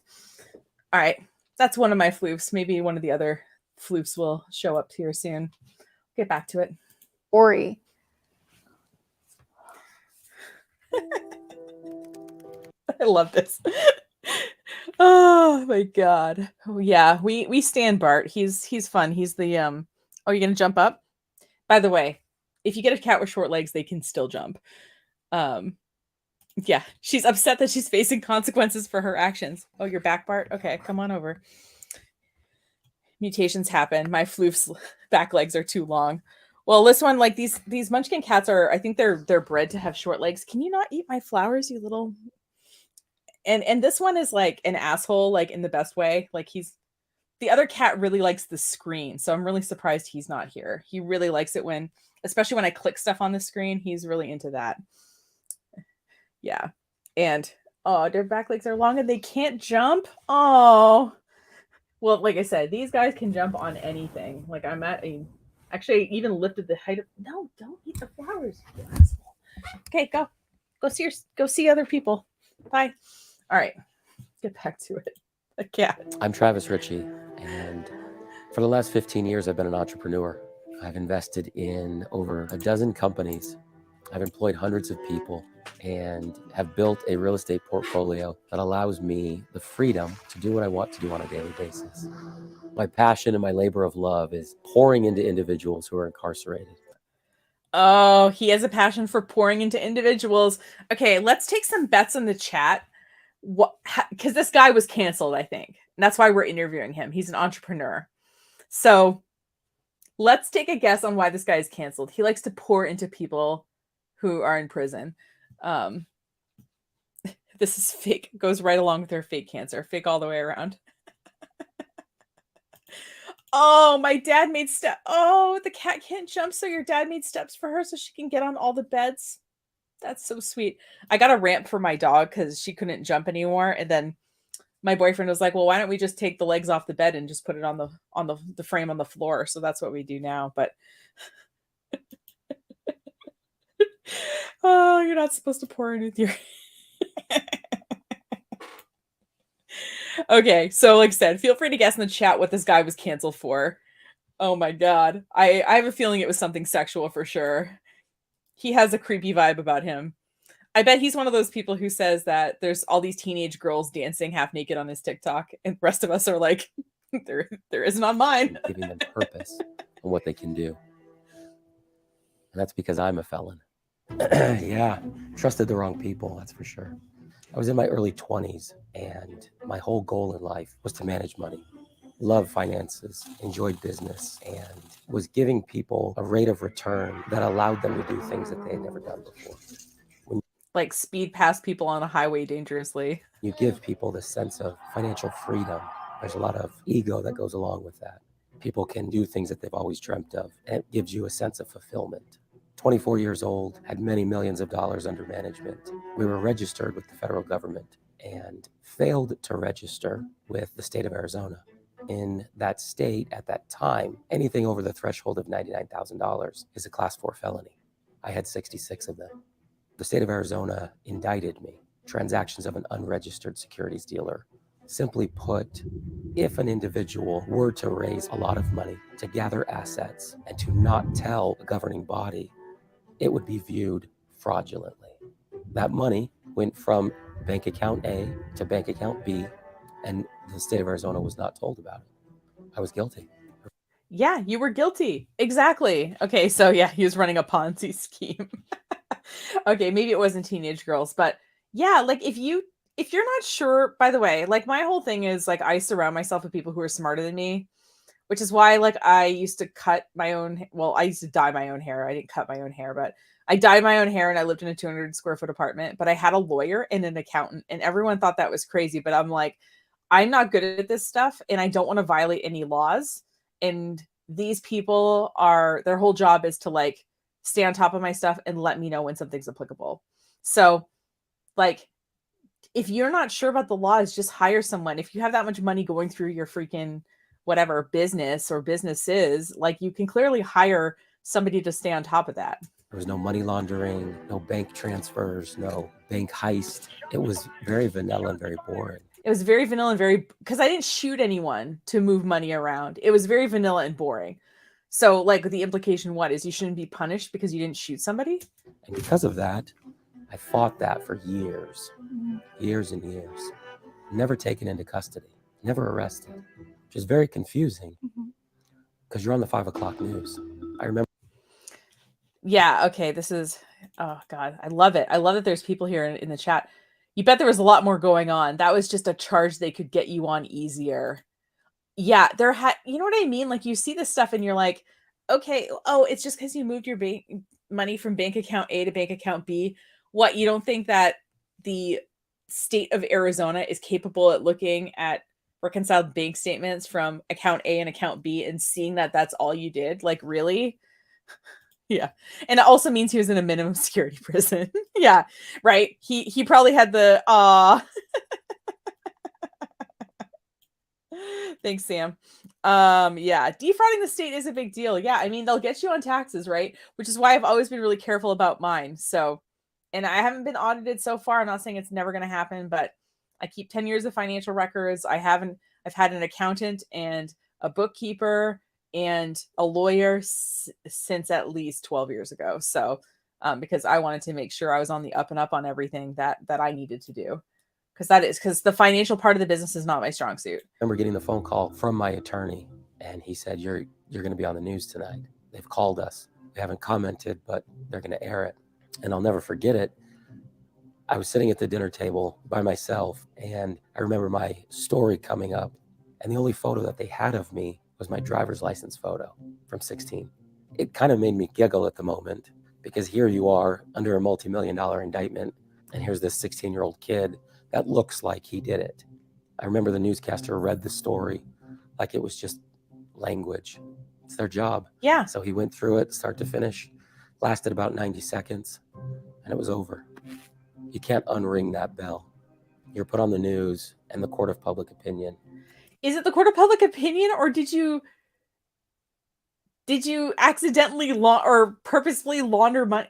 All right, that's one of my floofs. Maybe one of the other floofs will show up here soon. Get back to it. Ori. I love this. Oh my god. Oh yeah, we stand Bart. He's fun. He's the Oh, you're gonna jump up? By the way, if you get a cat with short legs, they can still jump. Yeah, she's upset that she's facing consequences for her actions. Oh, you're back, Bart? Okay, come on over. Mutations happen. My floof's back legs are too long. Well, this one, like these munchkin cats are, I think they're bred to have short legs. Can you not eat my flowers, you little? And this one is like an asshole, like in the best way. Like the other cat really likes the screen, so I'm really surprised he's not here. He really likes it when, especially when I click stuff on the screen, he's really into that. Yeah. And oh, their back legs are long and they can't jump. Oh. Well, like I said, these guys can jump on anything. Like actually I even lifted the height of, no, don't eat the flowers, you asshole. Okay, go see other people. Bye. All right, get back to it. The cat. I'm Travis Ritchie, and for the last 15 years, I've been an entrepreneur. I've invested in over a dozen companies. I've employed hundreds of people and have built a real estate portfolio that allows me the freedom to do what I want to do on a daily basis. My passion and my labor of love is pouring into individuals who are incarcerated. Oh, he has a passion for pouring into individuals. Okay, let's take some bets in the chat. What? Because this guy was canceled, I think. And that's why we're interviewing him. He's an entrepreneur. So let's take a guess on why this guy is canceled. He likes to pour into people who are in prison. This is fake. Goes right along with her fake cancer. Fake all the way around. Oh, my dad made steps. Oh, the cat can't jump, so your dad made steps for her so she can get on all the beds. That's so sweet. I got a ramp for my dog because she couldn't jump anymore. And then my boyfriend was like, well, why don't we just take the legs off the bed and just put it on the frame on the floor? So that's what we do now. But oh, you're not supposed to pour in with your Okay, so like I said, feel free to guess in the chat what this guy was canceled for. Oh my god. I have a feeling it was something sexual for sure. He has a creepy vibe about him. I bet he's one of those people who says that there's all these teenage girls dancing half naked on his TikTok, and the rest of us are like, there isn't on mine. Giving them purpose on what they can do. And that's because I'm a felon. Yeah, trusted the wrong people, that's for sure. I was in my early 20s, and my whole goal in life was to manage money, love finances, enjoyed business, and was giving people a rate of return that allowed them to do things that they had never done before. Like speed past people on a highway dangerously. You give people this sense of financial freedom. There's a lot of ego that goes along with that. People can do things that they've always dreamt of, and it gives you a sense of fulfillment. 24 years old, had many millions of dollars under management. We were registered with the federal government and failed to register with the state of Arizona. In that state at that time, anything over the threshold of $99,000 is a class 4 felony. I had 66 of them. The state of Arizona indicted me, transactions of an unregistered securities dealer. Simply put, if an individual were to raise a lot of money to gather assets and to not tell a governing body, it would be viewed fraudulently. That money went from bank account A to bank account B, and the state of Arizona was not told about it. I was guilty. Yeah, you were guilty. Exactly. Okay, so yeah, he was running a Ponzi scheme. Okay, maybe it wasn't teenage girls, but yeah, like if you're not sure, by the way, like my whole thing is like I surround myself with people who are smarter than me, which is why like I used to cut my own, well, I used to dye my own hair. I didn't cut my own hair, but I dyed my own hair and I lived in a 200 square foot apartment, but I had a lawyer and an accountant and everyone thought that was crazy, but I'm like, I'm not good at this stuff and I don't want to violate any laws. And these people their whole job is to like stay on top of my stuff and let me know when something's applicable. So like, if you're not sure about the laws, just hire someone. If you have that much money going through your freaking whatever business or businesses, like you can clearly hire somebody to stay on top of that. There was no money laundering, no bank transfers, no bank heist. It was very vanilla and very boring. It was very vanilla and because I didn't shoot anyone to move money around. It was very vanilla and boring. So like the implication is you shouldn't be punished because you didn't shoot somebody? And because of that, I fought that for years, years and years. Never taken into custody, never arrested, which is very confusing because you're on the 5 o'clock news. I remember. Yeah, okay, this is, oh God, I love it. I love that there's people here in the chat. You bet there was a lot more going on. That was just a charge they could get you on easier. Yeah, you know what I mean? Like you see this stuff and you're like, okay, oh, it's just because you moved your money from bank account A to bank account B. What, you don't think that the state of Arizona is capable at looking at reconciled bank statements from account A and account B and seeing that that's all you did? Like, really? Yeah. And it also means he was in a minimum security prison. Yeah, right. He probably had the Thanks, Sam. Yeah, defrauding the state is a big deal. Yeah, I mean, they'll get you on taxes, right? Which is why I've always been really careful about mine. So, and I haven't been audited so far. I'm not saying it's never going to happen, but I keep 10 years of financial records. I've had an accountant and a bookkeeper and a lawyer since at least 12 years ago. So, because I wanted to make sure I was on the up and up on everything that I needed to do. Because the financial part of the business is not my strong suit. I remember getting the phone call from my attorney, and he said, "You're going to be on the news tonight. They've called us. They haven't commented, but they're going to air it. And I'll never forget it. I was sitting at the dinner table by myself, and I remember my story coming up, and the only photo that they had of me was my driver's license photo from 16. It kind of made me giggle at the moment, because here you are under a multi-million-dollar indictment, and here's this 16-year-old kid that looks like he did it. I remember the newscaster read the story like it was just language. It's their job. Yeah. So he went through it start to finish, lasted about 90 seconds, and it was over. You can't unring that bell. You're put on the news and the court of public opinion. Is it the court of public opinion, or did you accidentally or purposefully launder money?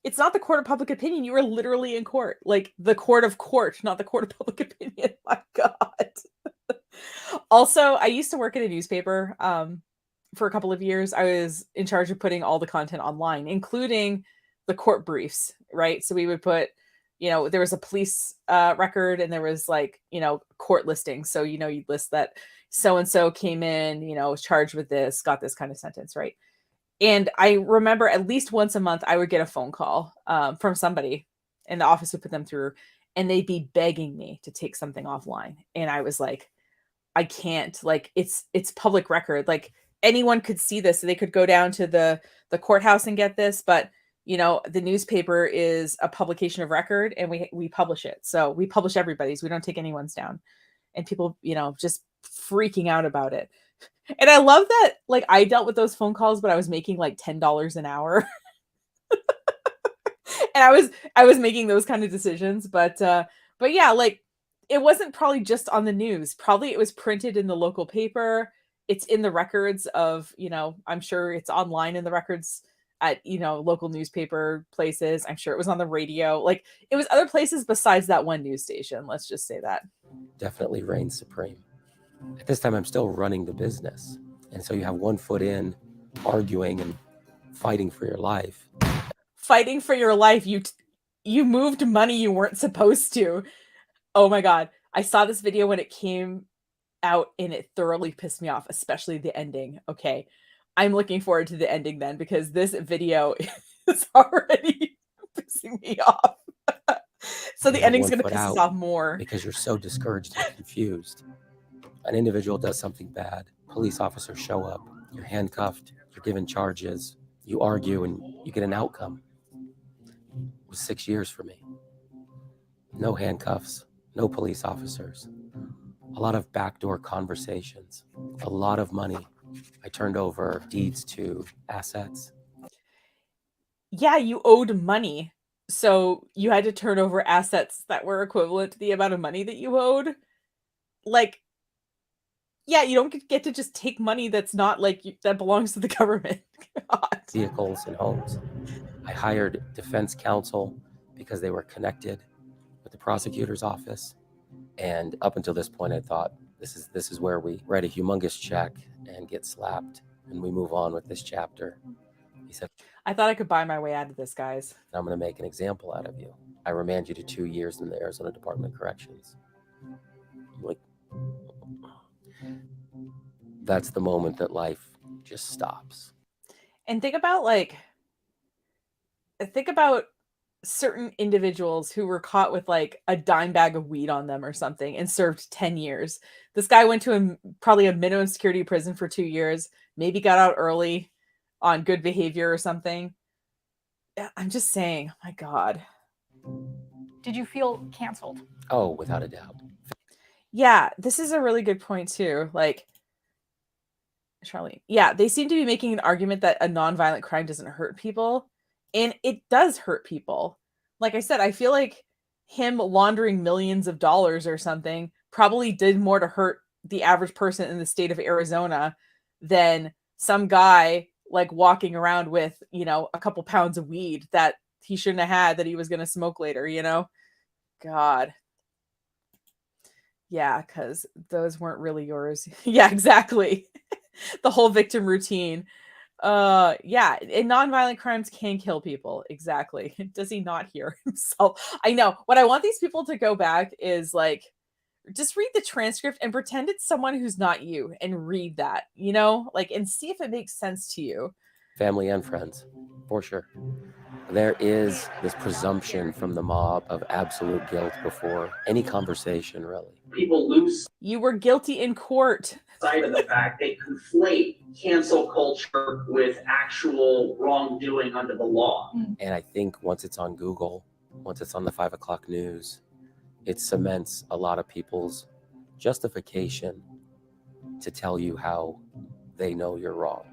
It's not the court of public opinion. You were literally in court, like the court of court, not the court of public opinion. My God. Also, I used to work at a newspaper for a couple of years. I was in charge of putting all the content online, including the court briefs, right? So we would put, there was a police record, and there was like, court listings. So, you'd list that so-and-so came in, was charged with this, got this kind of sentence, right? And I remember at least once a month, I would get a phone call from somebody, and the office would put them through, and they'd be begging me to take something offline. And I was like, I can't, like, it's public record. Like, anyone could see this. So they could go down to the courthouse and get this, but the newspaper is a publication of record, and we publish it. So we publish everybody's. We don't take anyone's down. And people, just freaking out about it. And I love that, like, I dealt with those phone calls, but I was making like $10 an hour. And I was making those kind of decisions, but yeah, like, it wasn't probably just on the news. Probably it was printed in the local paper. It's in the records of, I'm sure it's online in the records at, local newspaper places. I'm sure it was on the radio. Like, it was other places besides that one news station. Let's just say that. Definitely reigns supreme. At this time, I'm still running the business. And so you have one foot in, arguing and fighting for your life. Fighting for your life. You moved money you weren't supposed to. Oh my God. I saw this video when it came out, and it thoroughly pissed me off, especially the ending. Okay. I'm looking forward to the ending then, because this video is already pissing me off. So the ending's going to piss us off more. Because you're so discouraged and confused. An individual does something bad. Police officers show up. You're handcuffed. You're given charges. You argue, and you get an outcome. It was 6 years for me. No handcuffs. No police officers. A lot of backdoor conversations. A lot of money. I turned over deeds to assets. Yeah, you owed money. So you had to turn over assets that were equivalent to the amount of money that you owed. Like, yeah, you don't get to just take money that's not like that belongs to the government. God. Vehicles and homes. I hired defense counsel because they were connected with the prosecutor's office. And up until this point, I thought, this is where we write a humongous check and get slapped, and we move on with this chapter. He said, I thought I could buy my way out of this, guys. I'm going to make an example out of you. I remand you to 2 years in the Arizona Department of Corrections. I'm like, that's the moment that life just stops. And think about certain individuals who were caught with like a dime bag of weed on them or something and served 10 years. This guy went to probably a minimum security prison for 2 years, maybe got out early on good behavior or something. I'm just saying, oh my God. Did you feel canceled? Oh, without a doubt. Yeah, this is a really good point too. Like, Charlie, yeah, they seem to be making an argument that a nonviolent crime doesn't hurt people. And it does hurt people. Like I said, I feel like him laundering millions of dollars or something probably did more to hurt the average person in the state of Arizona than some guy like walking around with, a couple pounds of weed that he shouldn't have had that he was going to smoke later, God. Yeah, because those weren't really yours. Yeah, exactly. The whole victim routine. Yeah, and nonviolent crimes can kill people. Exactly. Does he not hear himself? I know. What I want these people to go back is like, just read the transcript and pretend it's someone who's not you and read that, like, and see if it makes sense to you. family and friends, for sure. There is this presumption from the mob of absolute guilt before any conversation, really. People lose You were guilty in court. sight of the fact they conflate cancel culture with actual wrongdoing under the law. And I think once it's on Google, once it's on the 5 o'clock news, it cements a lot of people's justification to tell you how they know you're wrong.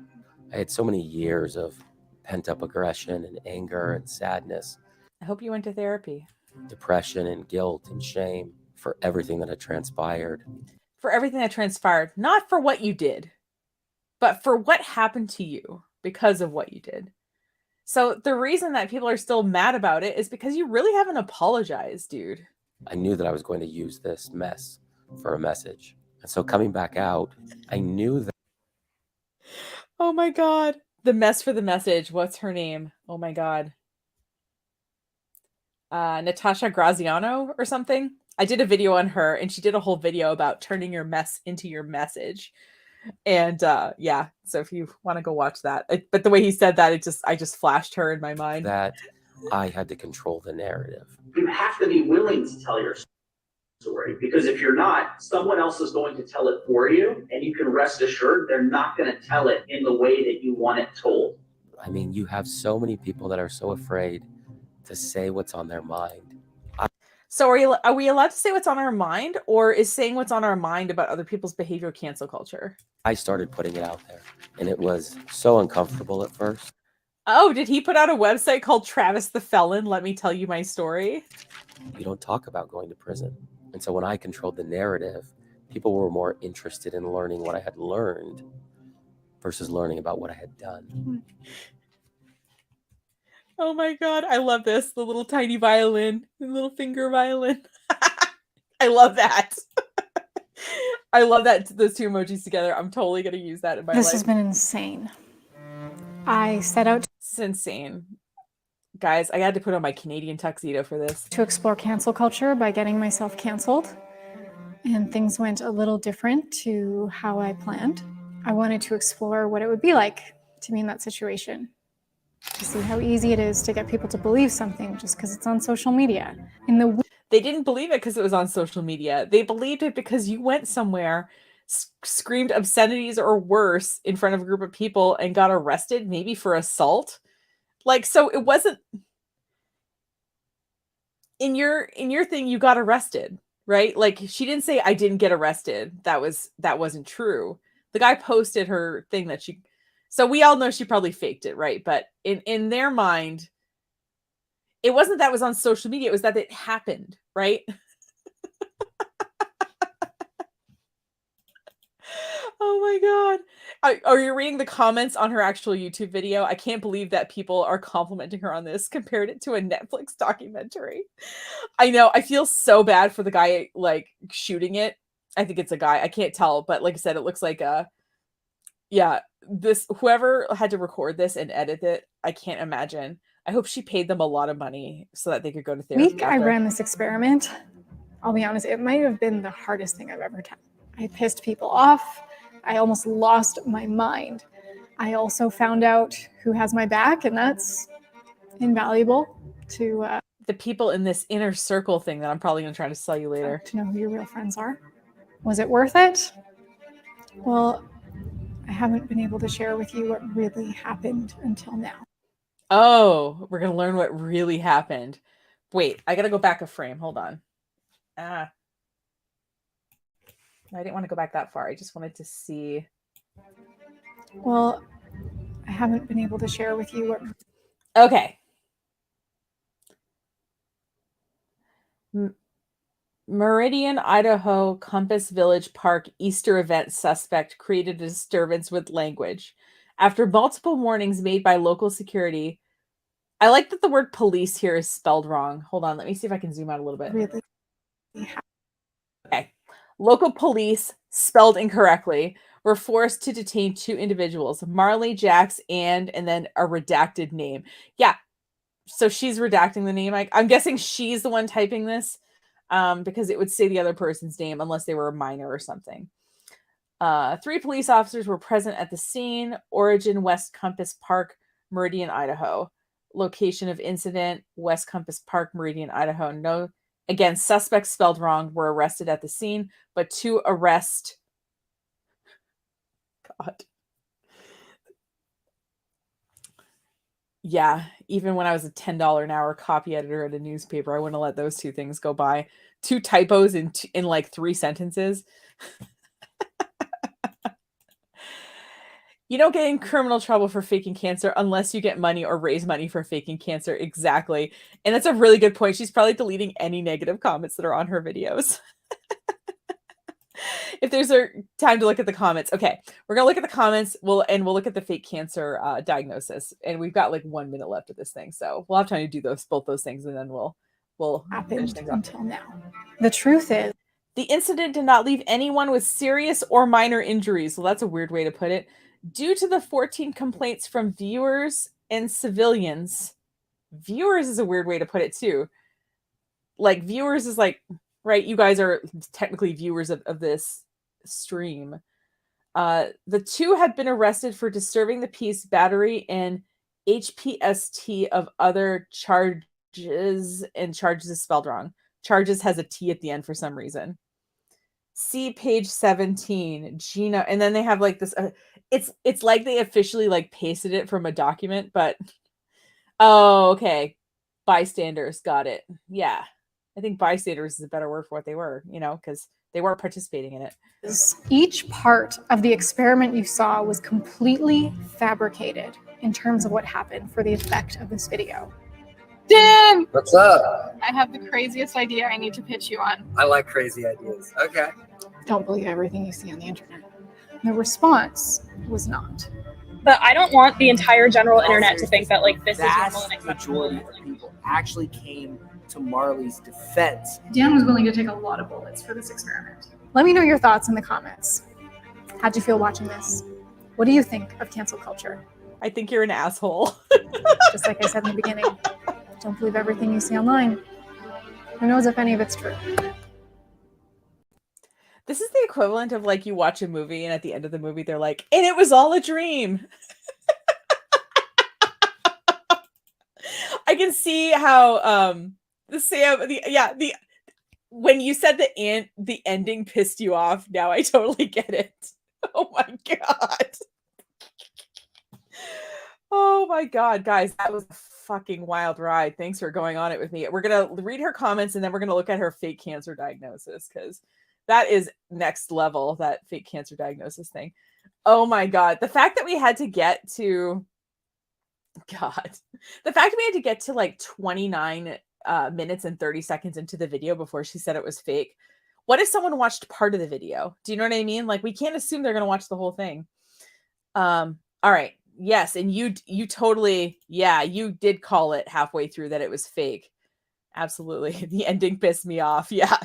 I had so many years of pent up aggression and anger and sadness, I hope you went to therapy. depression and guilt and shame for everything that had transpired. For everything that transpired, not for what you did, but for what happened to you because of what you did. So the reason that people are still mad about it is because you really haven't apologized, dude. I knew that I was going to use this mess for a message. And so coming back out, I knew that. Oh my God. The mess for the message. What's her name? Oh my God. Natasha Graziano or something. I did a video on her and she did a whole video about turning your mess into your message. And yeah, so if you want to go watch that. But the way he said that, I just flashed her in my mind. That I had to control the narrative. You have to be willing to tell your story, because if you're not, someone else is going to tell it for you, and you can rest assured they're not going to tell it in the way that you want it told. I mean, you have so many people that are so afraid to say what's on their mind. So are we allowed to say what's on our mind, or is saying what's on our mind about other people's behavior cancel culture? I started putting it out there, and it was so uncomfortable at first. Oh, did he put out a website called Travis the Felon? Let me tell you my story. You don't talk about going to prison. And so when I controlled the narrative, people were more interested in learning what I had learned versus learning about what I had done. Oh my God, I love this. The little tiny violin, the little finger violin. I love that. I love that, those two emojis together. I'm totally going to use that in my life. This has been insane. I set out It's insane. Guys, I had to put on my Canadian tuxedo for this. to explore cancel culture by getting myself canceled, and things went a little different to how I planned. I wanted to explore what it would be like to be in that situation, to see how easy it is to get people to believe something just because it's on social media. They didn't believe it because it was on social media. They believed it because you went somewhere, screamed obscenities or worse in front of a group of people and got arrested, maybe for assault. Like, so it wasn't in your thing, you got arrested, right? Like, she didn't say I didn't get arrested. That wasn't true. The guy posted her thing that she, so we all know she probably faked it, right? But in their mind, it wasn't that it was on social media, it was that it happened, right? Oh my God. Are you reading the comments on her actual YouTube video? I can't believe that people are complimenting her on this, compared it to a Netflix documentary. I know, I feel so bad for the guy like shooting it. I think it's a guy. I can't tell, but like I said, it looks like yeah, this whoever had to record this and edit it, I can't imagine. I hope she paid them a lot of money so that they could go to therapy. Week I ran this experiment, I'll be honest, it might have been the hardest thing I've ever done. I pissed people off. I almost lost my mind. I also found out who has my back, and that's invaluable to the people in this inner circle thing that I'm probably going to try to sell you later. To know who your real friends are. Was it worth it? Well, I haven't been able to share with you what really happened until now. Oh, we're going to learn what really happened. Wait, I got to go back a frame. Hold on. I didn't want to go back that far. I just wanted to see. Well, I haven't been able to share with you what. Okay. Meridian, Idaho, Compass Village Park Easter event suspect created a disturbance with language. After multiple warnings made by local security, I like that the word police here is spelled wrong. Hold on, let me see if I can zoom out a little bit. Really? Okay. Local police, spelled incorrectly, were forced to detain two individuals, Marley Jaxx and then a redacted name. Yeah, so she's redacting the name. I'm guessing she's the one typing this, because it would say the other person's name unless they were a minor or something. 3 police officers were present at the scene. Origin, West Compass Park, Meridian, Idaho. Location of incident, West Compass Park, Meridian, Idaho. No, again, suspects spelled wrong were arrested at the scene, but to arrest. God. Yeah, even when I was a $10 an hour copy editor at a newspaper, I wouldn't let those 2 things go by. 2 typos in like 3 sentences. You don't get in criminal trouble for faking cancer unless you get money or raise money for faking cancer. Exactly. And that's a really good point. She's probably deleting any negative comments that are on her videos. If there's a time to look at the comments. Okay, we're gonna look at the comments. We'll look at the fake cancer diagnosis. And we've got like 1 minute left of this thing. So we'll have time to do both those things, and then we'll finish things up. Until now. The truth is, the incident did not leave anyone with serious or minor injuries. Well, that's a weird way to put it. Due to the 14 complaints from viewers and civilians. Viewers is a weird way to put it too. Like viewers is like, right, you guys are technically viewers of this stream. The 2 had been arrested for disturbing the peace, battery, and HPST of other charges, and charges is spelled wrong. Charges has a T at the end for some reason. See page 17, Gina, and then they have like this. It's like they officially like pasted it from a document, but oh, okay, bystanders, got it. Yeah, I think bystanders is a better word for what they were, because they weren't participating in it. each part of the experiment you saw was completely fabricated in terms of what happened for the effect of this video. Dan! What's up? I have the craziest idea I need to pitch you on. I like crazy ideas. Okay. Don't believe everything you see on the internet. The response was not. But I don't want the entire general internet to think that like this is normal and acceptable. Majority of people actually came to Marley's defense. Dan was willing to take a lot of bullets for this experiment. Let me know your thoughts in the comments. How'd you feel watching this? What do you think of cancel culture? I think you're an asshole. Just like I said in the beginning, don't believe everything you see online. Who knows if any of it's true? This is the equivalent of like you watch a movie and at the end of the movie they're like, and it was all a dream. I can see how when you said the ending pissed you off, now I totally get it. Oh my god. Oh my god, guys, that was a fucking wild ride. Thanks for going on it with me. We're gonna read her comments and then we're gonna look at her fake cancer diagnosis, because that is next level, that fake cancer diagnosis thing. Oh my god. The fact that we had to get to like 29 minutes and 30 seconds into the video before she said it was fake. What if someone watched part of the video? Do you know what I mean? Like, we can't assume they're going to watch the whole thing. All right. Yes. And you totally, you did call it halfway through that it was fake. Absolutely. The ending pissed me off. Yeah.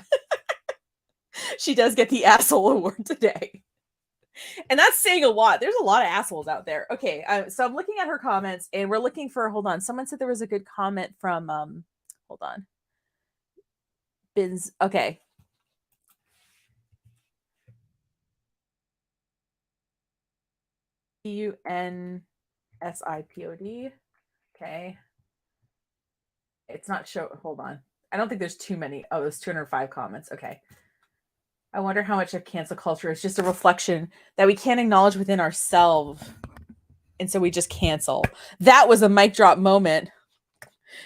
She does get the asshole award today. And that's saying a lot. There's a lot of assholes out there. Okay, so I'm looking at her comments, and we're looking for, hold on. Someone said there was a good comment from, hold on. Bins, okay. UNSIPOD. Okay. It's not show, hold on. I don't think there's too many. Oh, there's 205 comments. Okay. I wonder how much of cancel culture is just a reflection that we can't acknowledge within ourselves. And so we just cancel. That was a mic drop moment.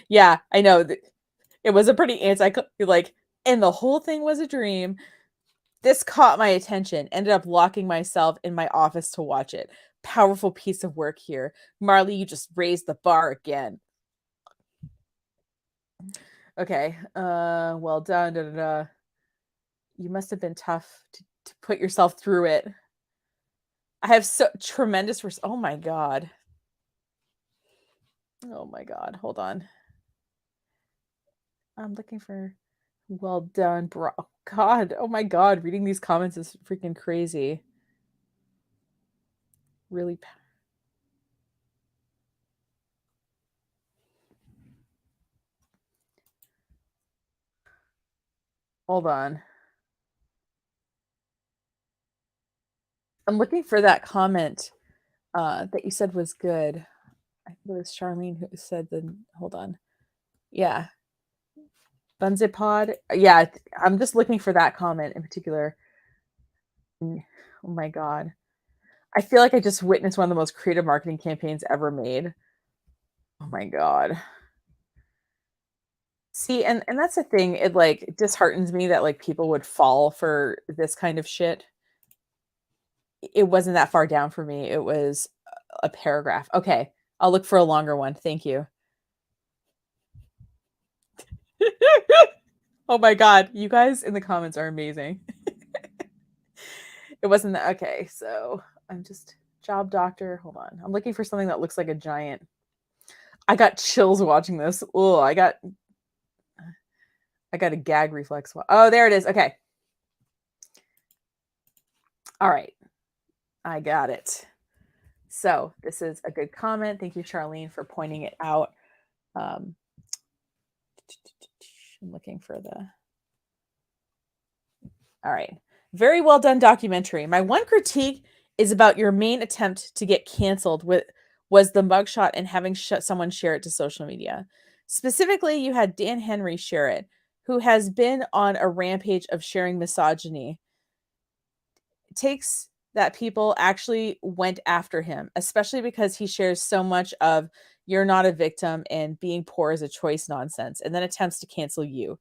Yeah, I know. It was a pretty like, and the whole thing was a dream. This caught my attention. Ended up locking myself in my office to watch it. Powerful piece of work here. Marley, you just raised the bar again. Okay. Well done. Da, da, da. You must have been tough to put yourself through it. I have so tremendous oh my god. Oh my god. Hold on. I'm looking for well done, bro. God. Oh my god. Reading these comments is freaking crazy. Really. Hold on. I'm looking for that comment that you said was good. I think it was Charlene who said the. Hold on. Yeah. Bunzipod. Yeah, I'm just looking for that comment in particular. Oh my God. I feel like I just witnessed one of the most creative marketing campaigns ever made. Oh my God. See, and that's the thing. It like disheartens me that like people would fall for this kind of shit. It wasn't that far down for me. It was a paragraph. Okay, I'll look for a longer one. Thank you. Oh my God, you guys in the comments are amazing. It wasn't that. Okay, so I'm just job doctor. Hold on. I'm looking for something that looks like a giant. I got chills watching this. Oh, I got a gag reflex. Oh, there it is. Okay. All right. I got it. So this is a good comment. Thank you, Charlene, for pointing it out. I'm looking for the. All right. Very well done documentary. My one critique is about your main attempt to get canceled was the mugshot and having someone share it to social media. Specifically, you had Dan Henry share it, who has been on a rampage of sharing misogyny. It takes that people actually went after him, especially because he shares so much of "you're not a victim" and "being poor is a choice" nonsense, and then attempts to cancel you.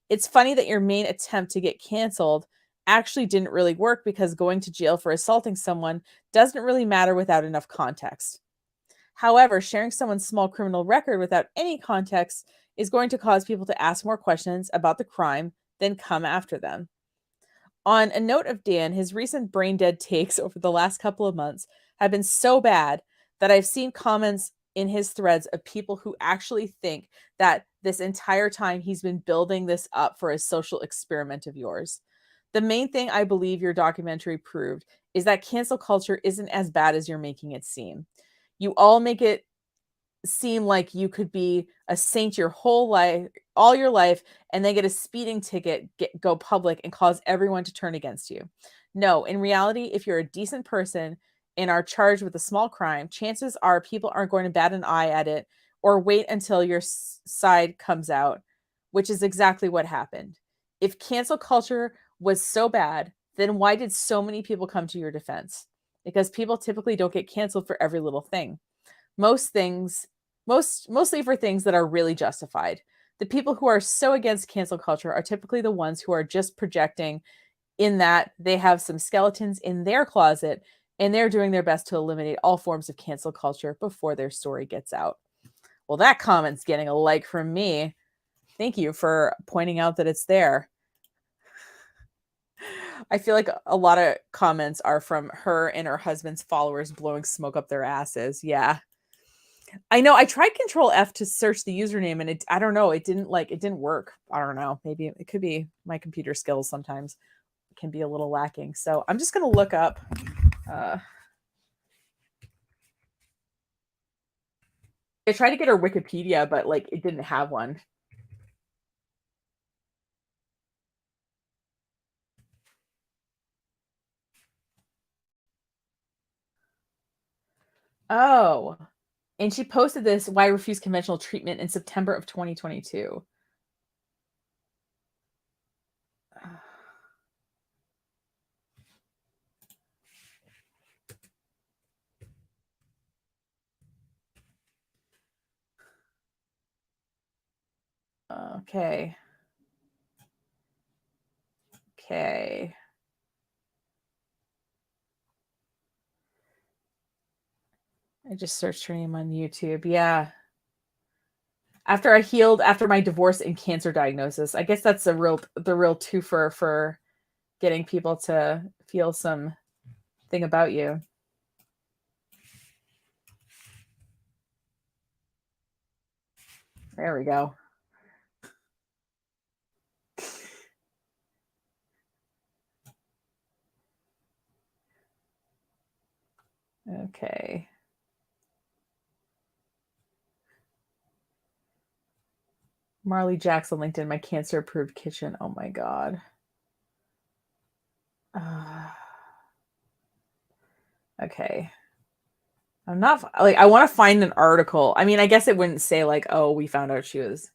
It's funny that your main attempt to get canceled actually didn't really work because going to jail for assaulting someone doesn't really matter without enough context. However, sharing someone's small criminal record without any context is going to cause people to ask more questions about the crime than come after them. On a note of Dan, his recent brain dead takes over the last couple of months have been so bad that I've seen comments in his threads of people who actually think that this entire time he's been building this up for a social experiment of yours. The main thing I believe your documentary proved is that cancel culture isn't as bad as you're making it seem. You all make it seem like you could be a saint your whole life, all your life, and then get a speeding ticket, go public, and cause everyone to turn against you. No, in reality, if you're a decent person and are charged with a small crime, chances are people aren't going to bat an eye at it or wait until your side comes out, which is exactly what happened. If cancel culture was so bad, then why did so many people come to your defense? Because people typically don't get canceled for every little thing. Mostly for things that are really justified. The people who are so against cancel culture are typically the ones who are just projecting in that they have some skeletons in their closet and they're doing their best to eliminate all forms of cancel culture before their story gets out. Well, that comment's getting a like from me. Thank you for pointing out that it's there. I feel like a lot of comments are from her and her husband's followers blowing smoke up their asses. Yeah. I know. I tried Control F to search the username and I don't know. It didn't work. I don't know. Maybe it could be my computer skills sometimes can be a little lacking. So I'm just going to look up. I tried to get her Wikipedia, but it didn't have one. Oh, and she posted this "Why Refuse Conventional Treatment" in September of 2022. Okay. Okay. I just searched her name on YouTube. Yeah. After my divorce and cancer diagnosis. I guess that's the real twofer for getting people to feel something about you. There we go. Okay. Marley Jaxx on LinkedIn, my cancer approved kitchen. Oh my God. Okay. I'm not like, I want to find an article. I mean, I guess it wouldn't say like, oh, we found out she was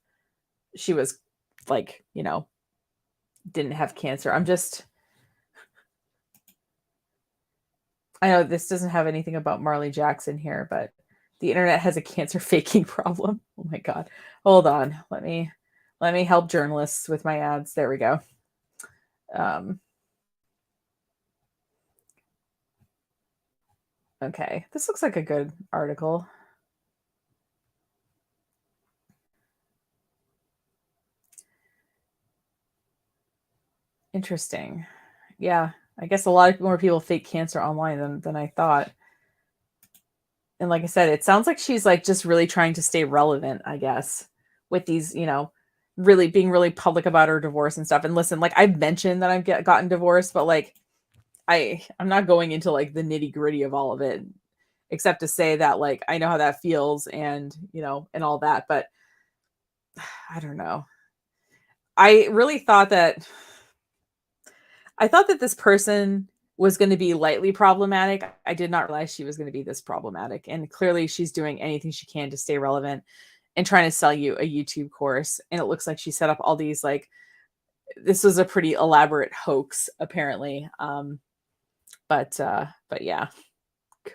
like, didn't have cancer. I know this doesn't have anything about Marley Jaxx in here, but the internet has a cancer faking problem. Oh my God. Hold on. Let me help journalists with my ads. There we go. Okay. This looks like a good article. Interesting. Yeah. I guess a lot more people fake cancer online than I thought. And like I said, it sounds like she's like just really trying to stay relevant, I guess, with these, really being really public about her divorce and stuff. And listen, like I've mentioned that I've gotten divorced, but like I'm not going into like the nitty gritty of all of it, except to say that like I know how that feels and and all that. But I don't know. I really thought that this person was going to be lightly problematic. I did not realize she was going to be this problematic. And clearly she's doing anything she can to stay relevant and trying to sell you a YouTube course. And it looks like she set up all these, like, this was a pretty elaborate hoax, apparently. But yeah,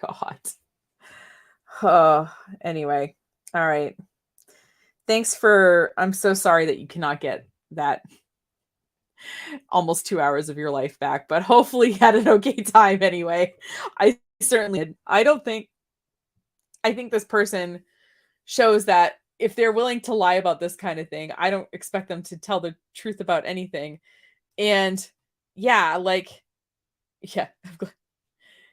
God. Anyway. All right. I'm so sorry that you cannot get that almost 2 hours of your life back, but hopefully you had an okay time anyway. I certainly did. I think this person shows that if they're willing to lie about this kind of thing, I don't expect them to tell the truth about anything. And yeah,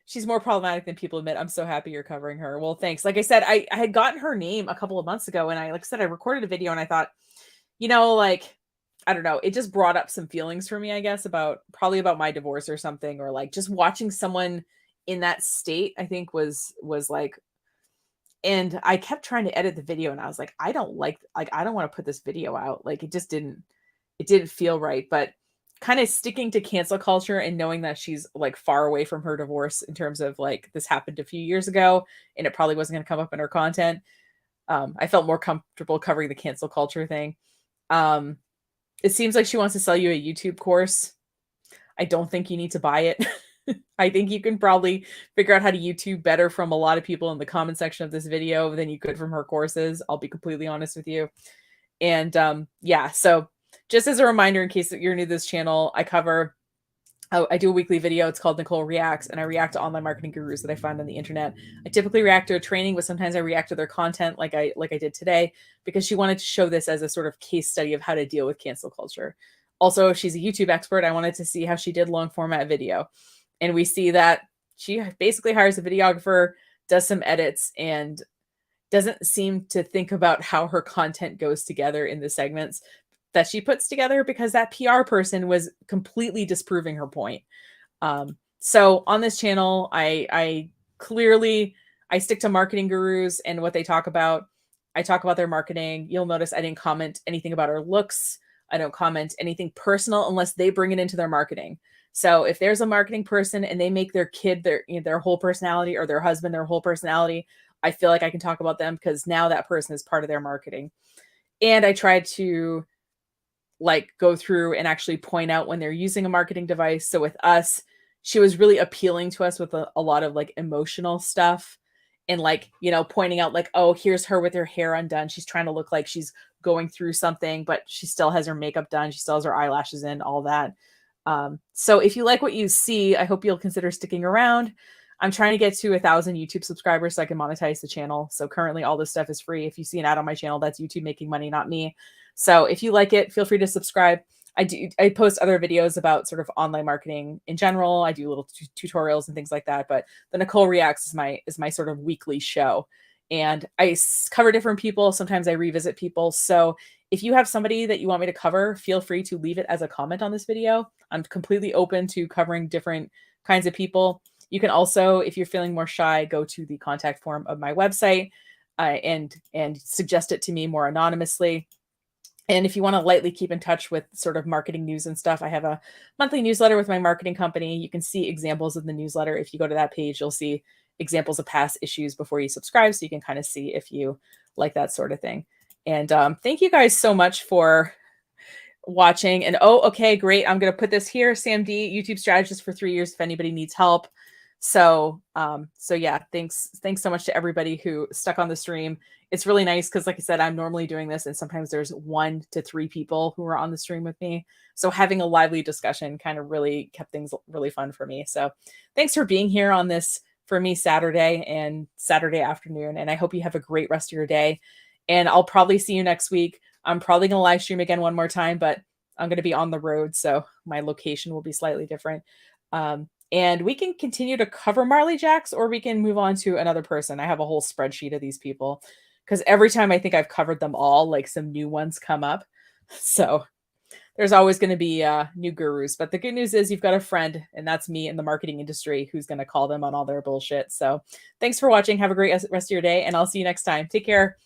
she's more problematic than people admit. I'm so happy you're covering her. Well, thanks. Like I said, I had gotten her name a couple of months ago, and I recorded a video, and I thought, I don't know, it just brought up some feelings for me, I guess, probably about my divorce or something, or like just watching someone in that state, I think was like, and I kept trying to edit the video, and I was like, I don't want to put this video out. Like, it didn't feel right. But kind of sticking to cancel culture and knowing that she's like far away from her divorce in terms of like, this happened a few years ago and it probably wasn't going to come up in her content. I felt more comfortable covering the cancel culture thing. It seems like she wants to sell you a YouTube course. I don't think you need to buy it. I think you can probably figure out how to YouTube better from a lot of people in the comment section of this video than you could from her courses. I'll be completely honest with you. And yeah, so just as a reminder, in case that you're new to this channel, I do a weekly video. It's called Nicole Reacts, and I react to online marketing gurus that I find on the internet. I typically react to a training, but sometimes I react to their content like I did today, because she wanted to show this as a sort of case study of how to deal with cancel culture. Also, she's a YouTube expert. I wanted to see how she did long format video. And we see that she basically hires a videographer, does some edits, and doesn't seem to think about how her content goes together in the segments that she puts together, because that PR person was completely disproving her point. So on this channel, I stick to marketing gurus and what they talk about. I talk about their marketing. You'll notice I didn't comment anything about her looks. I don't comment anything personal unless they bring it into their marketing. So if there's a marketing person and they make their kid their whole personality, or their husband their whole personality, I feel like I can talk about them, because now that person is part of their marketing. And I try to like go through and actually point out when they're using a marketing device. So with us, she was really appealing to us with a lot of like emotional stuff, and like, pointing out like, oh, here's her with her hair undone. She's trying to look like she's going through something, but she still has her makeup done. She still has her eyelashes in, all that. So if you like what you see, I hope you'll consider sticking around. I'm trying to get to 1,000 YouTube subscribers so I can monetize the channel. So currently all this stuff is free. If you see an ad on my channel, that's YouTube making money, not me. So if you like it, feel free to subscribe. I post other videos about sort of online marketing in general. I do little tutorials and things like that, but the Nicole Reacts is my sort of weekly show. And I cover different people. Sometimes I revisit people. So if you have somebody that you want me to cover, feel free to leave it as a comment on this video. I'm completely open to covering different kinds of people. You can also, if you're feeling more shy, go to the contact form of my website and suggest it to me more anonymously. And if you want to lightly keep in touch with sort of marketing news and stuff, I have a monthly newsletter with my marketing company. You can see examples of the newsletter. If you go to that page, you'll see examples of past issues before you subscribe. So you can kind of see if you like that sort of thing. And thank you guys so much for watching. And oh, okay, great. I'm going to put this here. Sam D, YouTube strategist for 3 years if anybody needs help. So yeah, thanks so much to everybody who stuck on the stream. It's really nice because, like I said, I'm normally doing this and sometimes there's 1 to 3 people who are on the stream with me. So having a lively discussion kind of really kept things really fun for me. So thanks for being here on this, for me, Saturday and Saturday afternoon. And I hope you have a great rest of your day. And I'll probably see you next week. I'm probably going to live stream again one more time, but I'm going to be on the road, so my location will be slightly different. And we can continue to cover Marley Jaxx, or we can move on to another person. I have a whole spreadsheet of these people because every time I think I've covered them all, like some new ones come up. So there's always going to be new gurus. But the good news is you've got a friend, and that's me in the marketing industry, who's going to call them on all their bullshit. So thanks for watching. Have a great rest of your day, and I'll see you next time. Take care.